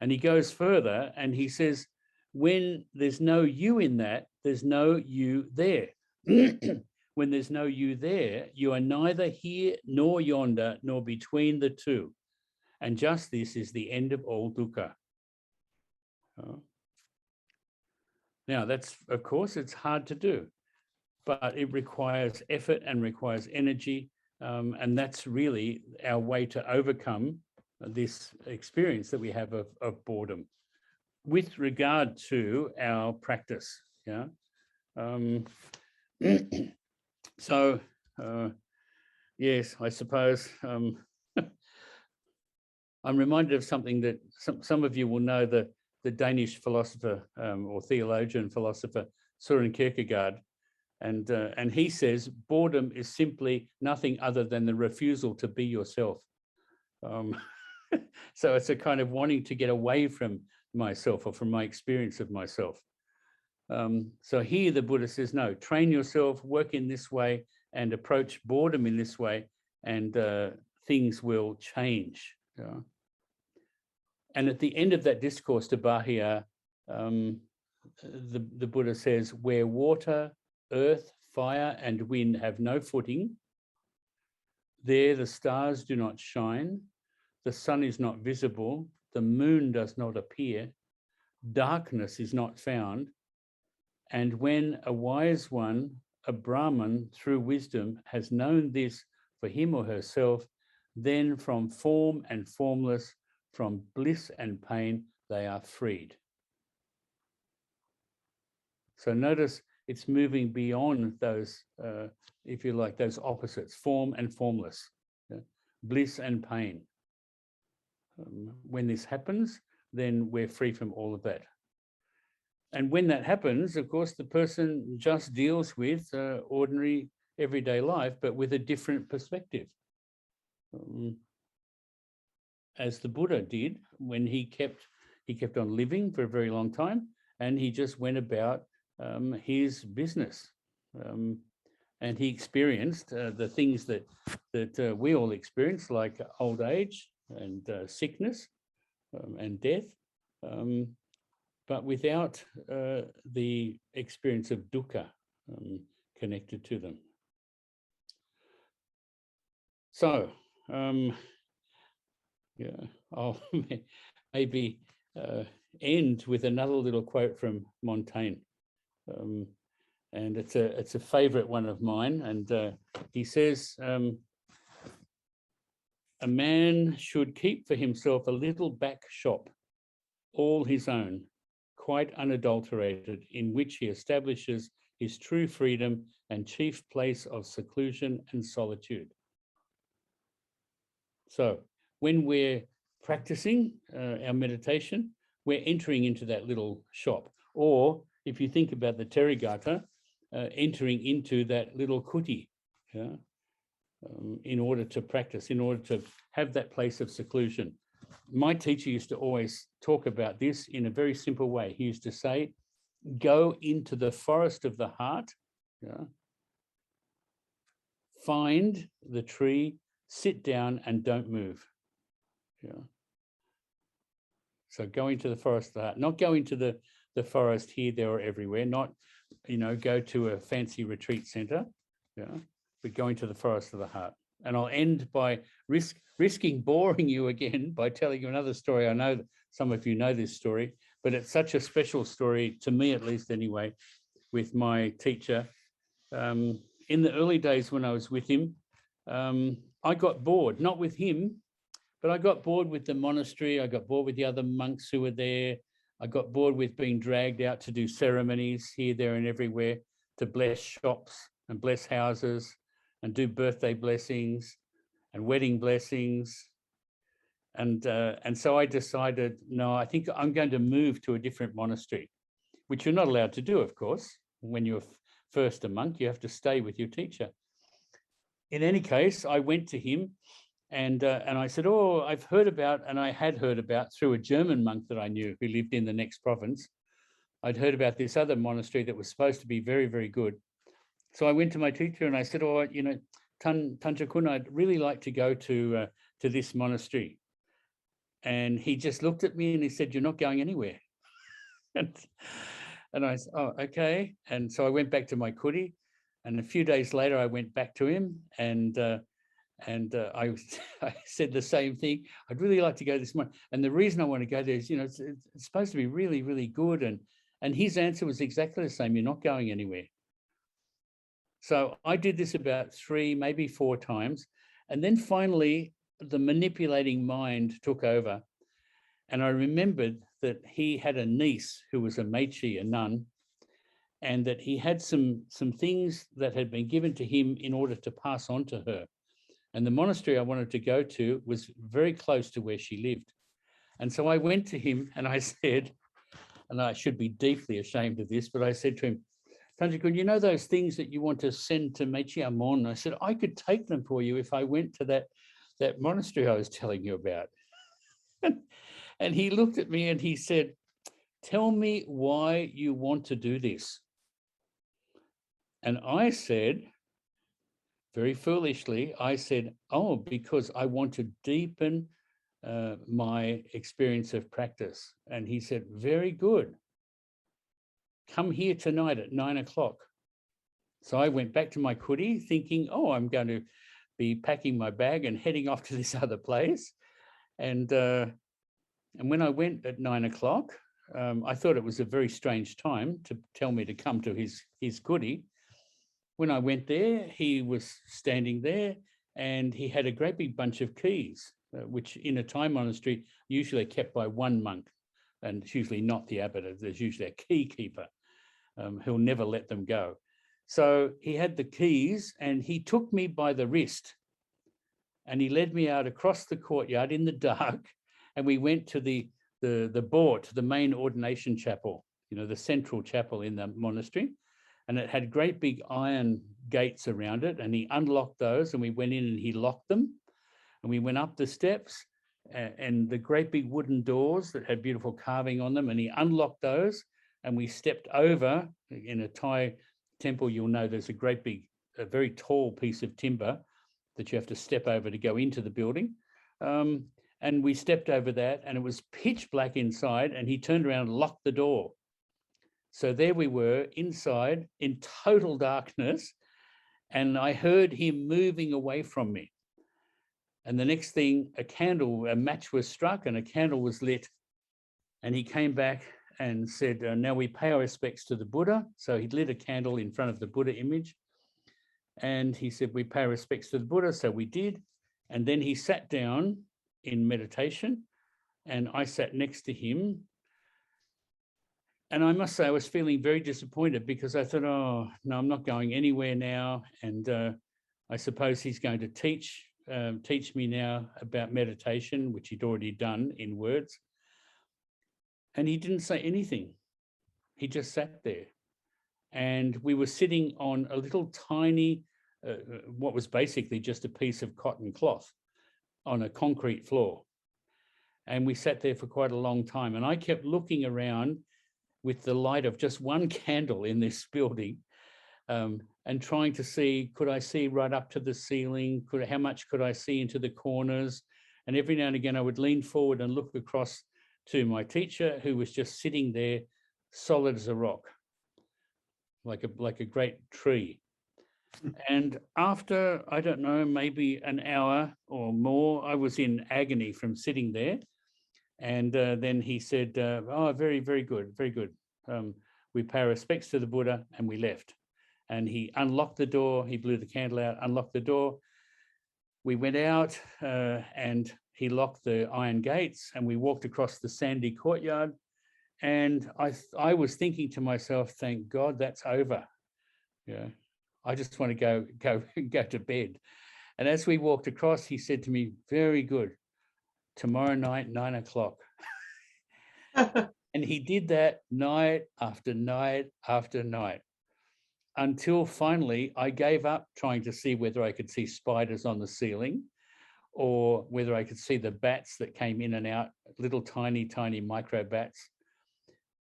And he goes further and he says, when there's no you in that, there's no you there. When there's no you there, you are neither here nor yonder, nor between the two. And just this is the end of all dukkha. Now, that's, of course, it's hard to do, but it requires effort and requires energy. And that's really our way to overcome this experience that we have of boredom with regard to our practice. Yeah. So, yes, I suppose I'm reminded of something that some of you will know, the Danish philosopher or theologian philosopher Søren Kierkegaard, and he says boredom is simply nothing other than the refusal to be yourself. So it's a kind of wanting to get away from myself or from my experience of myself. So here the Buddha says, no, train yourself, work in this way, and approach boredom in this way, and things will change. Yeah. And at the end of that discourse to Bahia, the Buddha says, where water, earth, fire, and wind have no footing, there the stars do not shine, the sun is not visible, the moon does not appear, darkness is not found, and when a wise one, a Brahman, through wisdom, has known this for him or herself, then from form and formless, from bliss and pain, they are freed. So notice it's moving beyond those, if you like, those opposites, form and formless, bliss and pain. When this happens, then we're free from all of that. And when that happens, of course, the person just deals with ordinary everyday life, but with a different perspective. As the Buddha did when he kept on living for a very long time, and he just went about his business, and he experienced the things that we all experience, like old age and sickness and death, but without the experience of dukkha connected to them. So. Yeah, I'll maybe end with another little quote from Montaigne, and it's a favorite one of mine. And he says, "A man should keep for himself a little back shop, all his own, quite unadulterated, in which he establishes his true freedom and chief place of seclusion and solitude." So, when we're practicing our meditation, we're entering into that little shop. Or if you think about the Therigatha, entering into that little kuti, yeah, in order to practice, in order to have that place of seclusion. My teacher used to always talk about this in a very simple way. He used to say, go into the forest of the heart, yeah, find the tree sit down and don't move. Yeah. So go into the forest of the heart, not go into the forest here, there, or everywhere, not, go to a fancy retreat center, but go into the forest of the heart. And I'll end by risking boring you again by telling you another story. I know that some of you know this story, but it's such a special story, to me at least anyway, with my teacher. In the early days when I was with him, I got bored, not with him, but I got bored with the monastery. I got bored with the other monks who were there. I got bored with being dragged out to do ceremonies here, there, and everywhere, to bless shops and bless houses and do birthday blessings and wedding blessings. And so I decided, no, I think I'm going to move to a different monastery, which you're not allowed to do, of course. When you're first a monk, you have to stay with your teacher. In any case, I went to him and I said, oh, I've heard about, and I had heard about through a German monk that I knew who lived in the next province. I'd heard about this other monastery that was supposed to be very, very good. So I went to my teacher and I said, oh, Tanjakun, I'd really like to go to this monastery. And he just looked at me and he said, you're not going anywhere. and I said, oh, okay. And so I went back to my kuti, and a few days later, I went back to him and I said the same thing. I'd really like to go this morning. And the reason I want to go there is, it's supposed to be really, really good. And his answer was exactly the same. You're not going anywhere. So I did this about 3, maybe 4 times. And then finally, the manipulating mind took over. And I remembered that he had a niece who was a mechi, a nun, and that he had some things that had been given to him in order to pass on to her. And the monastery I wanted to go to was very close to where she lived. And so I went to him and I said, and I should be deeply ashamed of this, but I said to him, Tanjakun, you know those things that you want to send to Mechi Amon? I said, I could take them for you if I went to that monastery I was telling you about. And he looked at me and he said, tell me why you want to do this. And I said, very foolishly, I said, oh, because I want to deepen my experience of practice. And he said, very good. Come here tonight at 9 o'clock. So I went back to my kuti thinking, oh, I'm going to be packing my bag and heading off to this other place. And when I went at 9 o'clock, I thought it was a very strange time to tell me to come to his kuti. When I went there, he was standing there and he had a great big bunch of keys, which in a Thai monastery usually are kept by one monk, and it's usually not the abbot. There's usually a key keeper who'll never let them go. So he had the keys and he took me by the wrist and he led me out across the courtyard in the dark, and we went to the bort, the main ordination chapel, the central chapel in the monastery. And it had great big iron gates around it, and he unlocked those and we went in and he locked them. And we went up the steps and the great big wooden doors that had beautiful carving on them, and he unlocked those and we stepped over. In a Thai temple, you'll know there's a great big, a very tall piece of timber that you have to step over to go into the building. And we stepped over that and it was pitch black inside, and he turned around and locked the door. So there we were inside in total darkness, and I heard him moving away from me. And the next thing, a match was struck and a candle was lit. And he came back and said, now we pay our respects to the Buddha. So he lit a candle in front of the Buddha image. And he said, we pay our respects to the Buddha. So we did. And then he sat down in meditation and I sat next to him. And I must say, I was feeling very disappointed because I thought, oh, no, I'm not going anywhere now. And I suppose he's going to teach me now about meditation, which he'd already done in words. And he didn't say anything. He just sat there. And we were sitting on a little tiny, what was basically just a piece of cotton cloth on a concrete floor. And we sat there for quite a long time. And I kept looking around with the light of just one candle in this building, and trying to see, could I see right up to the ceiling? How much could I see into the corners? And every now and again, I would lean forward and look across to my teacher, who was just sitting there, solid as a rock, like a great tree. And after, I don't know, maybe an hour or more, I was in agony from sitting there. And then he said, oh, very, very good, very good. We pay our respects to the Buddha, and we left. And he unlocked the door, he blew the candle out, unlocked the door. We went out and he locked the iron gates, and we walked across the sandy courtyard. And I was thinking to myself, thank God that's over. Yeah, I just want to go to bed. And as we walked across, he said to me, very good, tomorrow night, 9 o'clock. And he did that night after night after night, until finally I gave up trying to see whether I could see spiders on the ceiling or whether I could see the bats that came in and out, little tiny, tiny micro bats.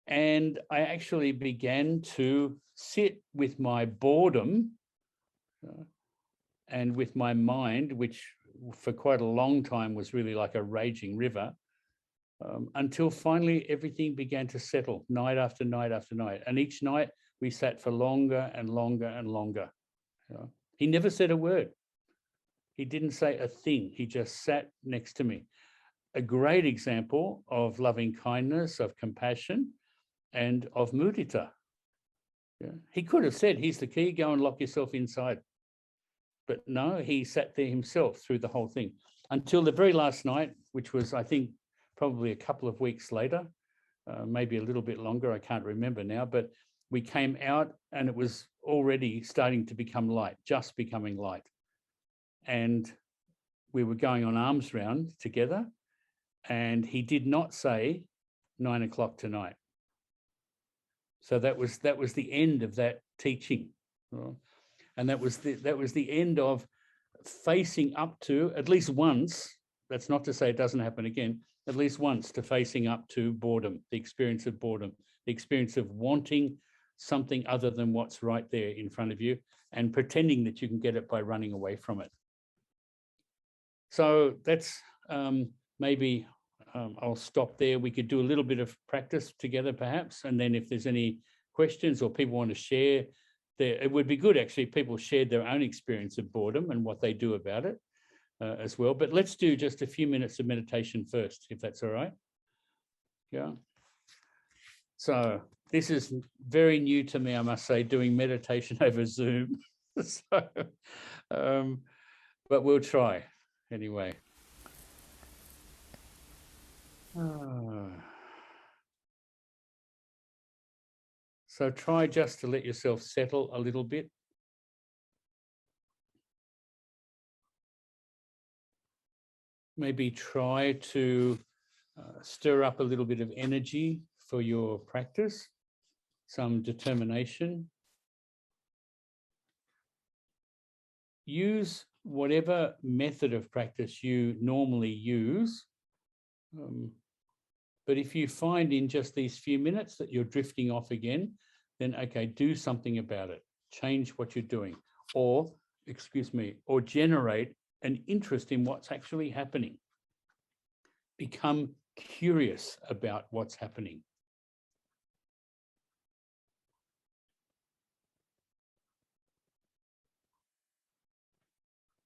And I actually began to sit with my boredom and with my mind, which for quite a long time was really like a raging river, until finally everything began to settle night after night after night. And each night we sat for longer and longer and longer. He never said a word. He didn't say a thing. He just sat next to me. A great example of loving kindness, of compassion, and of mudita. He could have said, here's the key, go and lock yourself inside. But no, he sat there himself through the whole thing until the very last night, which was, I think, probably a couple of weeks later, maybe a little bit longer, I can't remember now, but we came out and it was already starting to become light, just becoming light. And we were going on arms round together, and he did not say 9 o'clock tonight. So that was the end of that teaching. And that was the end of facing up to, at least once, that's not to say it doesn't happen again, at least once, to facing up to boredom, the experience of boredom, the experience of wanting something other than what's right there in front of you and pretending that you can get it by running away from it. So that's maybe I'll stop there. We could do a little bit of practice together perhaps, and then if there's any questions or people want to share, it would be good actually if people shared their own experience of boredom and what they do about it as well. But let's do just a few minutes of meditation first, if that's all right. Yeah. So this is very new to me, I must say, doing meditation over Zoom. So, but we'll try anyway. So try just to let yourself settle a little bit. Maybe try to stir up a little bit of energy for your practice, some determination. Use whatever method of practice you normally use. But if you find in just these few minutes that you're drifting off again, then okay, do something about it. Change what you're doing, or generate an interest in what's actually happening. Become curious about what's happening.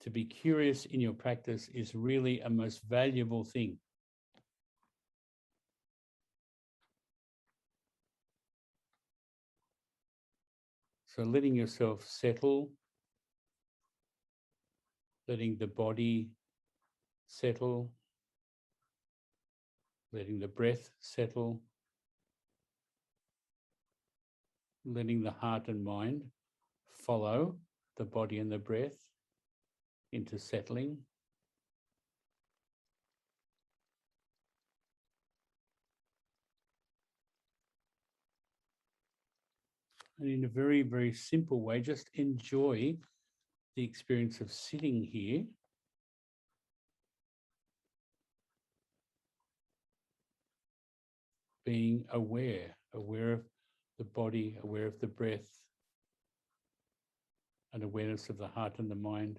To be curious in your practice is really a most valuable thing. So letting yourself settle, letting the body settle, letting the breath settle, letting the heart and mind follow the body and the breath into settling. And in a very, very simple way, just enjoy the experience of sitting here. Being aware of the body, aware of the breath, an awareness of the heart and the mind.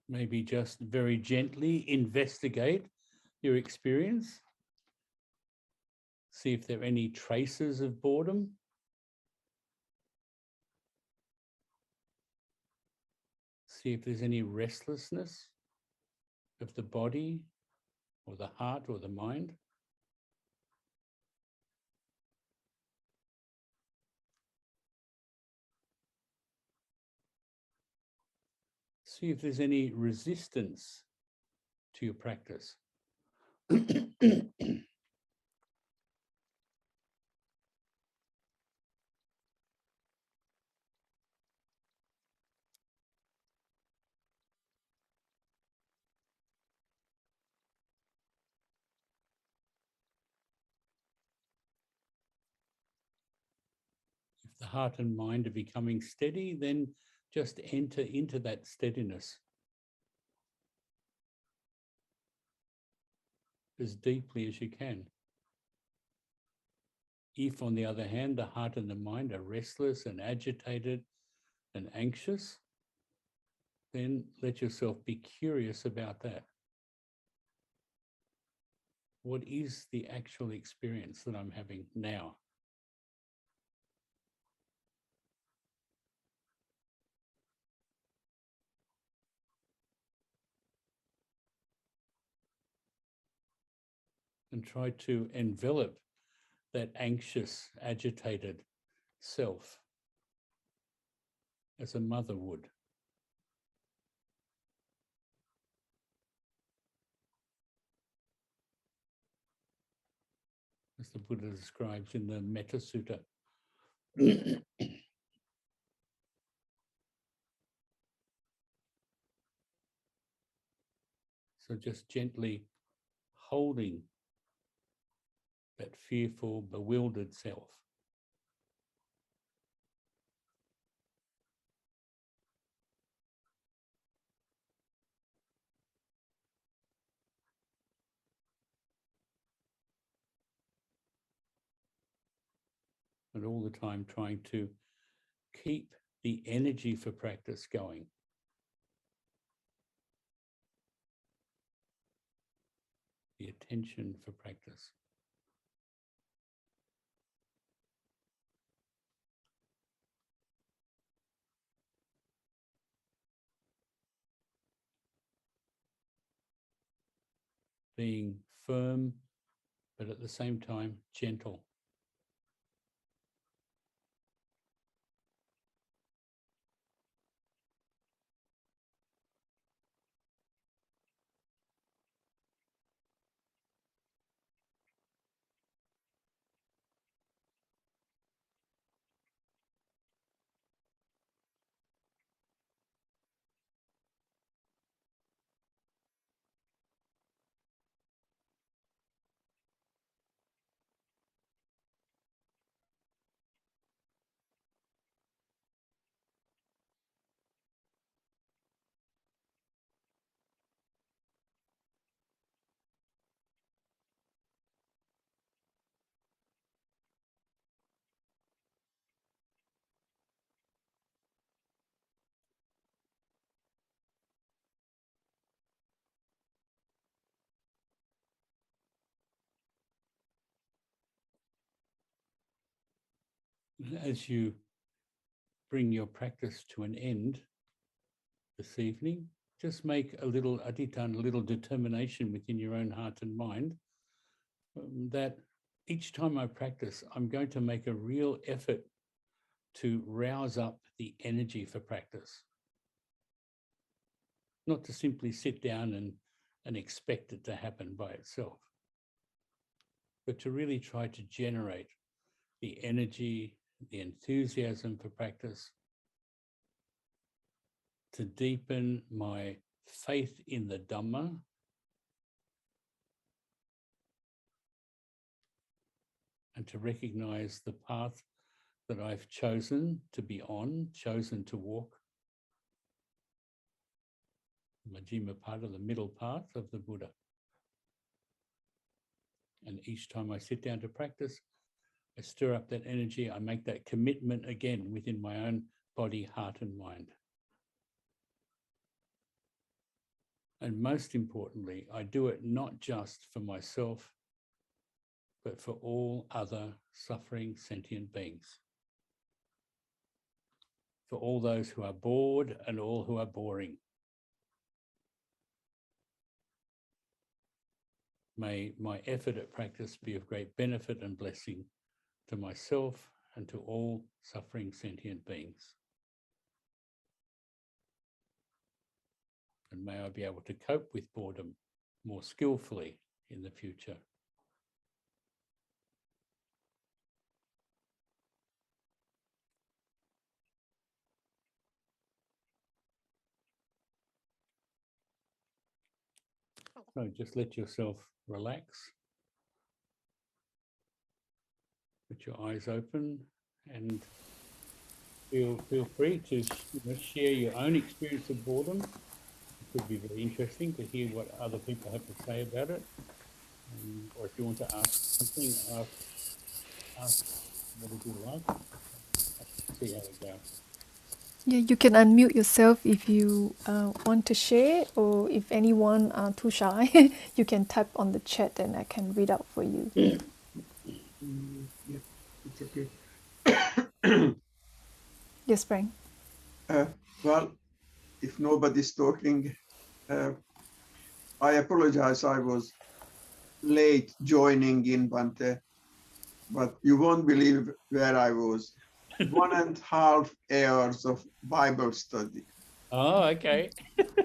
Maybe just very gently investigate your experience. See if there are any traces of boredom. See if there's any restlessness of the body or the heart or the mind. See if there's any resistance to your practice. If the heart and mind are becoming steady, then just enter into that steadiness as deeply as you can. If, on the other hand, the heart and the mind are restless and agitated and anxious, then let yourself be curious about that. What is the actual experience that I'm having now? And try to envelop that anxious, agitated self as a mother would. As the Buddha describes in the Metta Sutta. So just gently holding that fearful, bewildered self. And all the time trying to keep the energy for practice going. The attention for practice. Being firm, but at the same time, gentle. As you bring your practice to an end this evening, just make a little adhitthana, a little determination within your own heart and mind that each time I practice, I'm going to make a real effort to rouse up the energy for practice. Not to simply sit down and expect it to happen by itself, but to really try to generate the energy, the enthusiasm for practice, to deepen my faith in the Dhamma, and to recognize the path that I've chosen to be on, chosen to walk. The Majjhima Pada, the middle path of the Buddha. And each time I sit down to practice, I stir up that energy. I make that commitment again within my own body, heart, and mind. And most importantly, I do it not just for myself, but for all other suffering sentient beings. For all those who are bored and all who are boring. May my effort at practice be of great benefit and blessing to myself and to all suffering sentient beings. And may I be able to cope with boredom more skillfully in the future. So just let yourself relax. Put your eyes open and feel free to share your own experience of boredom. It could be very interesting to hear what other people have to say about it. Or if you want to ask something, ask what would you like? See how we go. Yeah, you can unmute yourself if you want to share, or if anyone are too shy, you can type on the chat and I can read out for you. Yeah, it's okay. Yes, Frank. Well, if nobody's talking, I apologize. I was late joining in, Bhante, but you won't believe where I was. 1.5 hours of Bible study. Oh, okay.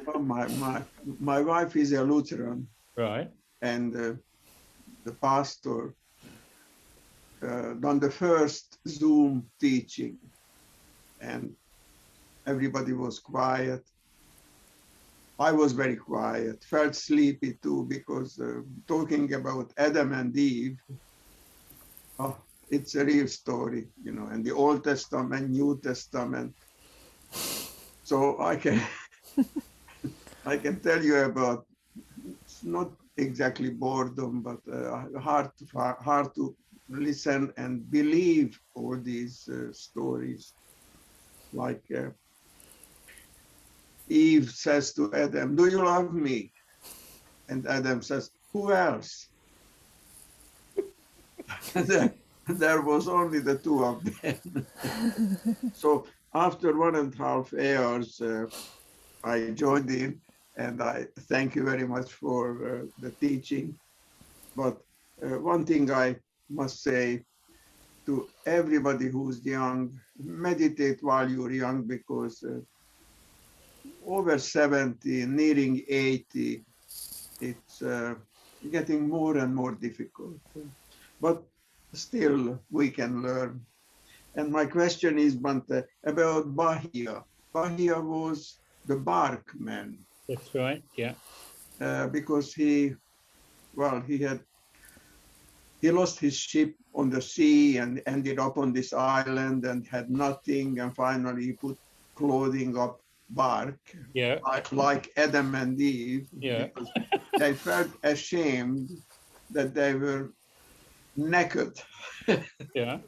Oh, my wife is a Lutheran. Right. And the pastor done the first Zoom teaching, and everybody was quiet. I was very quiet, felt sleepy too, because talking about Adam and Eve, oh, it's a real story, you know, and the Old Testament, New Testament. So I can I can tell you about, it's not exactly boredom, but hard to listen and believe all these stories. Like Eve says to Adam, "Do you love me?" And Adam says, "Who else?" There was only the two of them. So after 1.5 hours, I joined in, and I thank you very much for the teaching. But one thing I must say to everybody who's young, meditate while you're young, because over 70, nearing 80, it's getting more and more difficult. But still, we can learn. And my question is, Bhante, about Bahia. Bahia was the bark man. That's right, yeah. Because he lost his ship on the sea and ended up on this island and had nothing, and finally he put clothing up bark, yeah, like Adam and Eve, yeah. because they felt ashamed that they were naked. Yeah.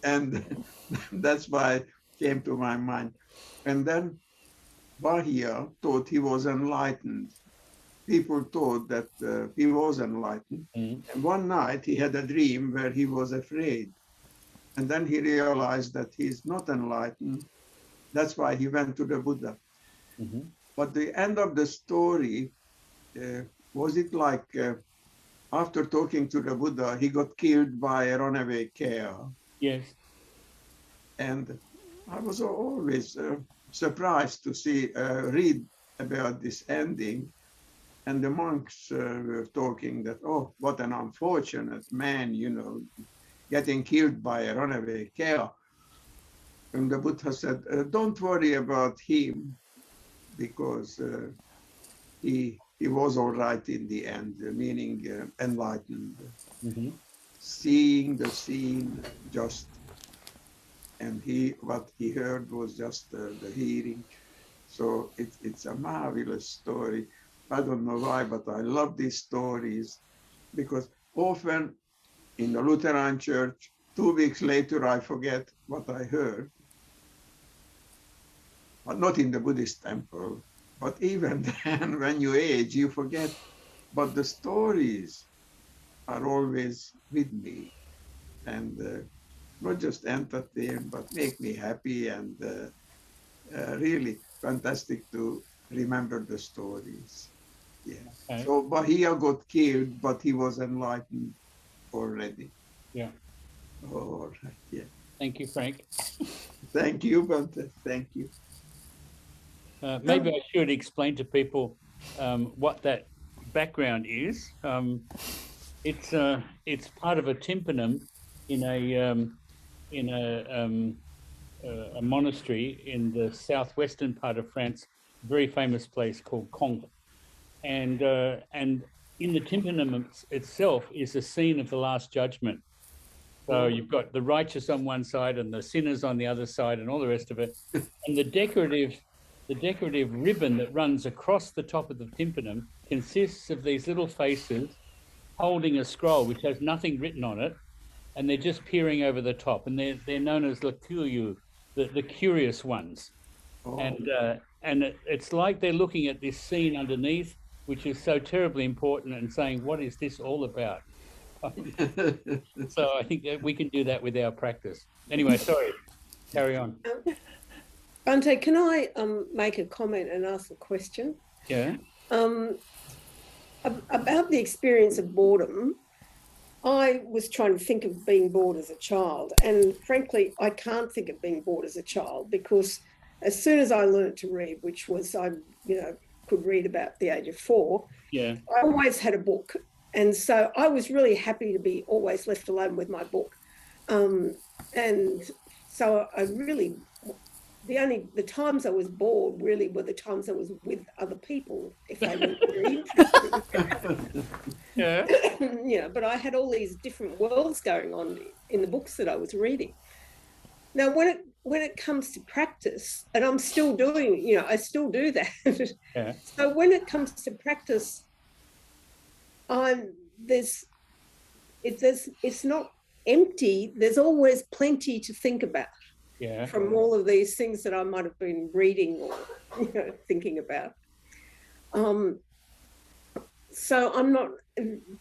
And that's why it came to my mind. And then Bahia thought he was enlightened. People thought that he was enlightened. Mm. And one night he had a dream where he was afraid. And then he realized that he's not enlightened. That's why he went to the Buddha. Mm-hmm. But the end of the story, was it like after talking to the Buddha, he got killed by a runaway cow? Yes. And I was always surprised to read about this ending. And the monks were talking that, oh, what an unfortunate man, you know, getting killed by a runaway cow. And the Buddha said, don't worry about him, because he was all right in the end, meaning enlightened. Mm-hmm. Seeing the scene just, and what he heard was just the hearing. So it's a marvelous story. I don't know why, but I love these stories. because often in the Lutheran church, 2 weeks later, I forget what I heard, but not in the Buddhist temple. But even then, when you age, you forget. But the stories are always with me, and not just entertain, but make me happy, and really fantastic to remember the stories. Yeah. Okay. So Bahia got killed, but he was enlightened already. Yeah. All right. Yeah. Thank you, Frank. Thank you, Bhante. Thank you. Maybe I should explain to people what that background is. It's part of a tympanum in a monastery in the southwestern part of France, a very famous place called Conques. And in the tympanum itself is the scene of the Last Judgment. So you've got the righteous on one side and the sinners on the other side and all the rest of it. And the decorative ribbon that runs across the top of the tympanum consists of these little faces holding a scroll which has nothing written on it, and they're just peering over the top, and they're known as the curious ones. Oh. And it's like they're looking at this scene underneath, which is so terribly important, and saying, what is this all about? So I think that we can do that with our practice. Anyway, sorry, carry on. Bhante, can I make a comment and ask a question? Yeah. About the experience of boredom, I was trying to think of being bored as a child, and frankly, I can't think of being bored as a child, because as soon as I learned to read, which was I could read about the age of 4, yeah, I always had a book, and so I was really happy to be always left alone with my book, and so I really. The times I was bored really were the times I was with other people, if they weren't very interesting. Yeah. But I had all these different worlds going on in the books that I was reading. Now, when it comes to practice, and I'm still doing, I still do that. Yeah. So when it comes to practice, it's not empty. There's always plenty to think about. Yeah. From all of these things that I might have been reading or thinking about. So I'm not,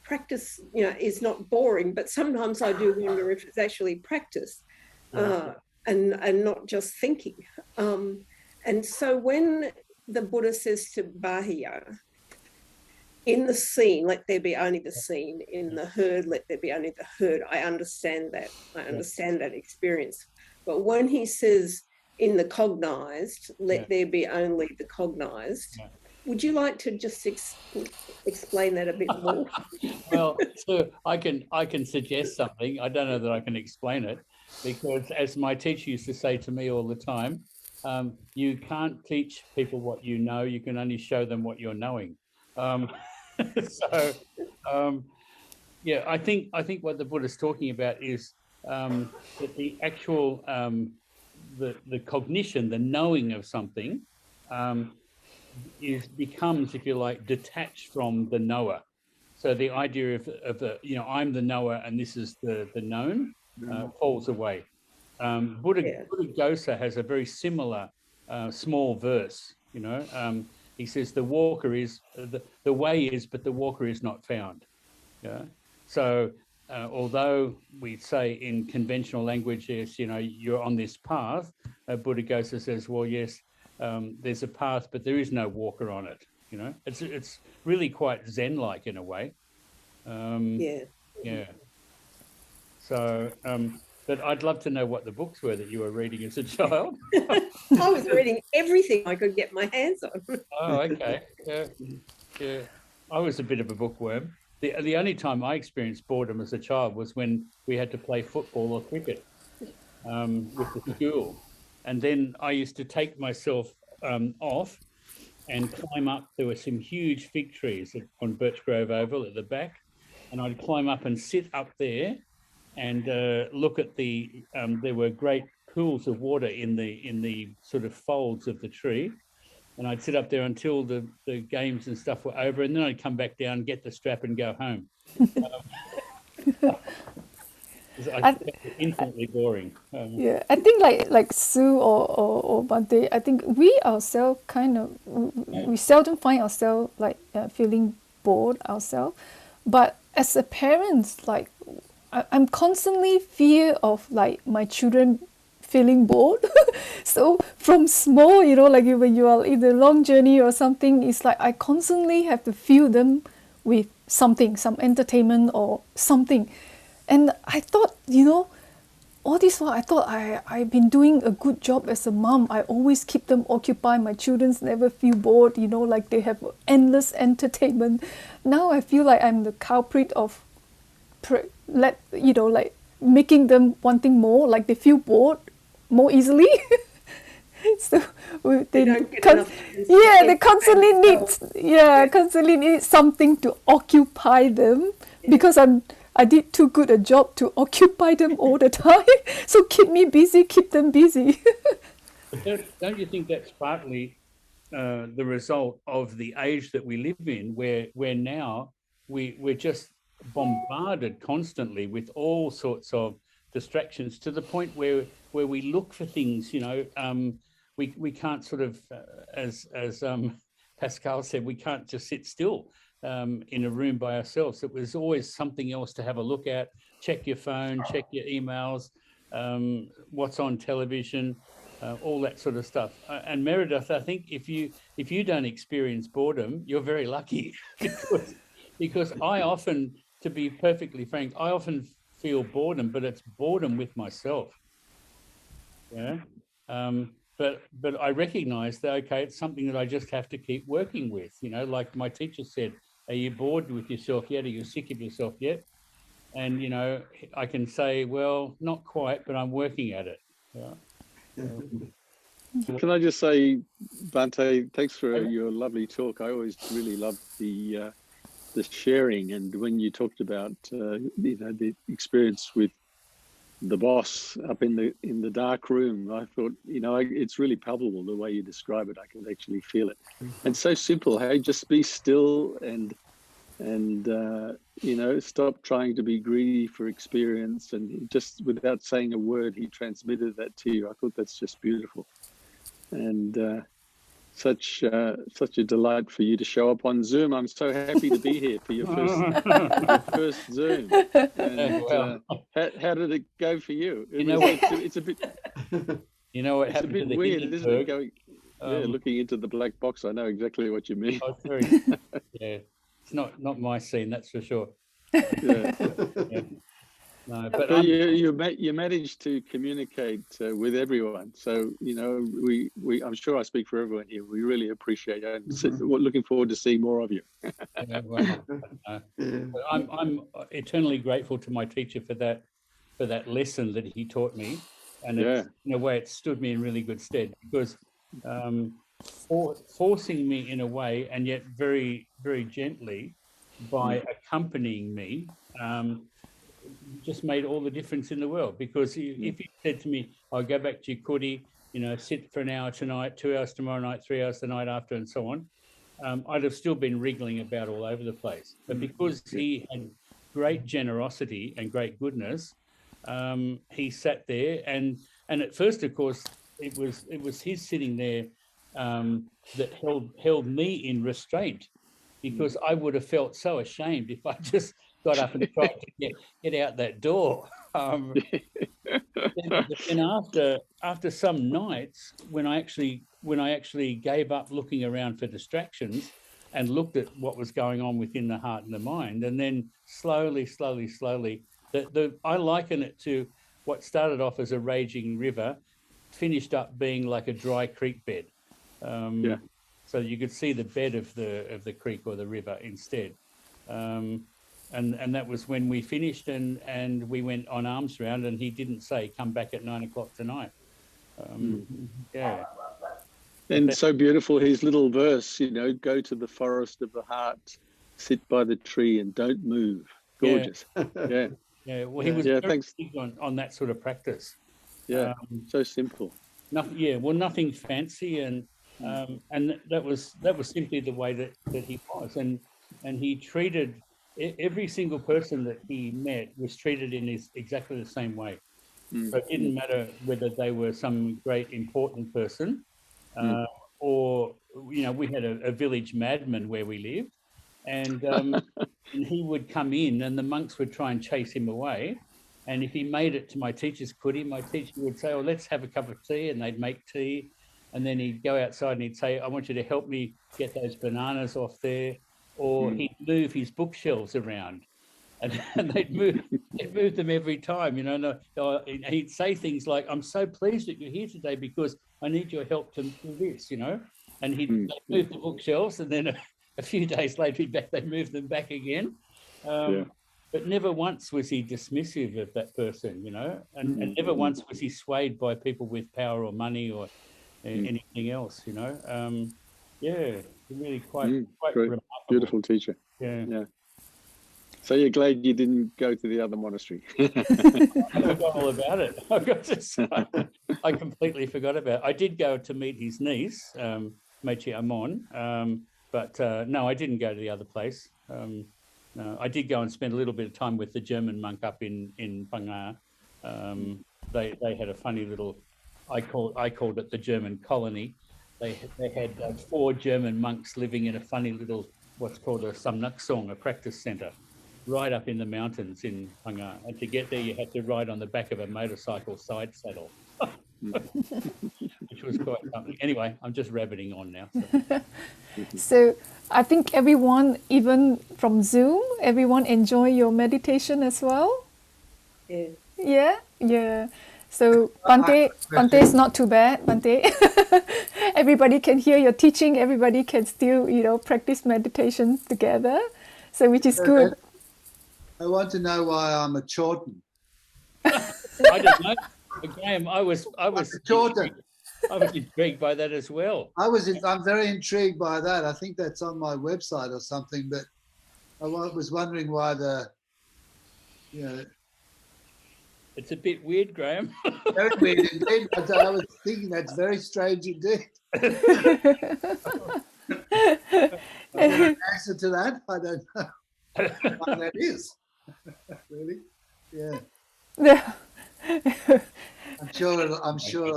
practice, is not boring, but sometimes I do wonder if it's actually practice and not just thinking. And so when the Buddha says to Bahia, in the scene, let there be only the scene, in the herd, let there be only the herd, I understand that. I understand that experience. But when he says in the cognized, let there be only the cognized, would you like to just explain that a bit more? Well, so I can suggest something. I don't know that I can explain it, because as my teacher used to say to me all the time, you can't teach people what you know, you can only show them what you're knowing. Yeah, I think what the Buddha's talking about is that the actual the cognition, the knowing of something, becomes, if you like, detached from the knower. So the idea of the I'm the knower and this is the known falls away. Buddha Gosa has a very similar small verse. He says the walker is the way is, but the walker is not found. Yeah. So although we say in conventional language, yes, you're on this path, Buddha Gosa says, well, yes, there's a path, but there is no walker on it. It's really quite Zen-like in a way. Yeah. So, but I'd love to know what the books were that you were reading as a child. I was reading everything I could get my hands on. Oh, okay. Yeah. I was a bit of a bookworm. The only time I experienced boredom as a child was when we had to play football or cricket with the school. And then I used to take myself off and climb up. There were some huge fig trees on Birch Grove Oval at the back. And I'd climb up and sit up there and look at there were great pools of water in the sort of folds of the tree. and I'd sit up there until the games and stuff were over, and then I'd come back down, get the strap, and go home. I think it's infinitely boring. Yeah, I think like Sue or Bhante, I think we ourselves we seldom find ourselves like feeling bored ourselves, but as a parent, like I'm constantly fear of like my children feeling bored. So from small, like when you are in a long journey or something, it's like I constantly have to fill them with something, some entertainment or something. And I thought, all this while I thought I've been doing a good job as a mom. I always keep them occupied. My children never feel bored, like they have endless entertainment. Now I feel like I'm the culprit of like making them wanting more, like they feel bored more easily. So they constantly need something to occupy them, because I did too good a job to occupy them all the time. So keep me busy, keep them busy. Don't you think that's partly the result of the age that we live in, where now we're just bombarded constantly with all sorts of distractions, to the point where we look for things, we can't sort of, as Pascal said, we can't just sit still in a room by ourselves. It was always something else to have a look at. Check your phone, check your emails, what's on television, all that sort of stuff. And Meredith, I think if you don't experience boredom, you're very lucky, because I often, to be perfectly frank, I often feel boredom, but it's boredom with myself. Yeah. But I recognize that, okay, it's something that I just have to keep working with. Like my teacher said, are you bored with yourself yet? Are you sick of yourself yet? And, I can say, well, not quite, but I'm working at it. Yeah. Can I just say, Bhante, thanks for your lovely talk. I always really love the sharing. And when you talked about, the experience with the boss up in the dark room, I thought, it's really palpable the way you describe it. I can actually feel it. And so simple, hey, just be still and stop trying to be greedy for experience, and just without saying a word, he transmitted that to you. I thought that's just beautiful, and such a delight for you to show up on Zoom. I'm so happy to be here for your first Zoom. And how did it go for you? It's a bit. You know what happened? It's a bit weird, isn't it? Going, looking into the black box. I know exactly what you mean. Yeah, it's not my scene, that's for sure. Yeah. Yeah. No, but you managed to communicate with everyone. So we I'm sure I speak for everyone here. We really appreciate it. And looking forward to seeing more of you. Yeah, well, I'm eternally grateful to my teacher for that lesson that he taught me, and in a way it stood me in really good stead, because forcing me in a way, and yet very, very gently, by accompanying me, just made all the difference in the world. Because if you said to me, I'll go back to your kuti, sit for an hour tonight, 2 hours tomorrow night, 3 hours the night after, and so on, I'd have still been wriggling about all over the place. But because he had great generosity and great goodness, he sat there, and at first, of course, it was his sitting there that held me in restraint, because I would have felt so ashamed if I just got up and tried to get out that door. Then after some nights, when I actually gave up looking around for distractions and looked at what was going on within the heart and the mind, and then slowly, I liken it to what started off as a raging river, finished up being like a dry creek bed. So you could see the bed of the creek or the river instead. And that was when we finished, and we went on arms round, and he didn't say, come back at 9 o'clock tonight. Yeah. And so beautiful, his little verse, go to the forest of the heart, sit by the tree and don't move. Gorgeous. Yeah. Yeah. Well, he was very big on that sort of practice. Yeah. So simple. Nothing. Yeah. Well, nothing fancy, and And that was simply the way that he was, and he treated every single person that he met was treated in exactly the same way. So it didn't matter whether they were some great important person, or we had a village madman where we lived, and he would come in, and the monks would try and chase him away. And if he made it to my teacher's kuddy, my teacher would say, "Oh, let's have a cup of tea," and they'd make tea. And then he'd go outside and he'd say, "I want you to help me get those bananas off there," or he'd move his bookshelves around, and they'd move them every time, And he'd say things like, "I'm so pleased that you're here today because I need your help to do this," And he'd move the bookshelves, and then a few days later, they'd move them back again. But never once was he dismissive of that person, and never once was he swayed by people with power or money or anything else, really quite remarkable. Beautiful teacher. Yeah. So you're glad you didn't go to the other monastery? I forgot all about it. I've got to say, I completely forgot about it. I did go to meet his niece, Mechi Amon, but no, I didn't go to the other place. No, I did go and spend a little bit of time with the German monk up in Panga. They had a funny little, I called it the German colony. They had 4 German monks living in a funny little, what's called a samnaksong, a practice centre, right up in the mountains in Panga. And to get there, you had to ride on the back of a motorcycle side saddle, which was quite something. Anyway, I'm just rabbiting on now. So I think everyone, even from Zoom, everyone enjoy your meditation as well? Yeah. Yeah. So Bhante is not too bad, Bhante. Everybody can hear your teaching, everybody can still, practice meditation together. So which is good. I want to know why I'm a Chorten. I don't know. Graham, I was Chorten. I was intrigued by that as well. I'm very intrigued by that. I think that's on my website or something, but I was wondering why It's a bit weird, Graham. very weird indeed. I was thinking that's very strange indeed. An answer to that? I don't know why that is. Really? Yeah. I'm sure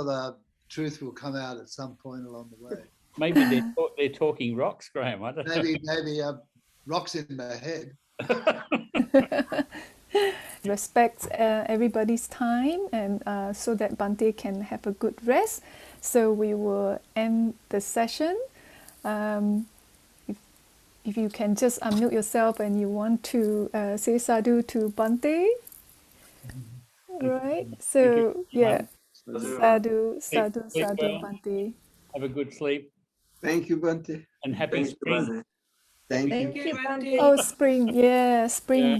the truth will come out at some point along the way. Maybe they're talking rocks, Graham. I don't know. Maybe rocks in my head. Respect everybody's time, and so that Bhante can have a good rest. So we will end the session. If you can just unmute yourself and you want to say sadhu to Bhante. Right? So, yeah. Sadhu, Bhante. Have a good sleep. Thank you, Bhante. And happy spring. Thank you. Thank you, Bhante. Oh, spring. Yeah, spring. Yeah.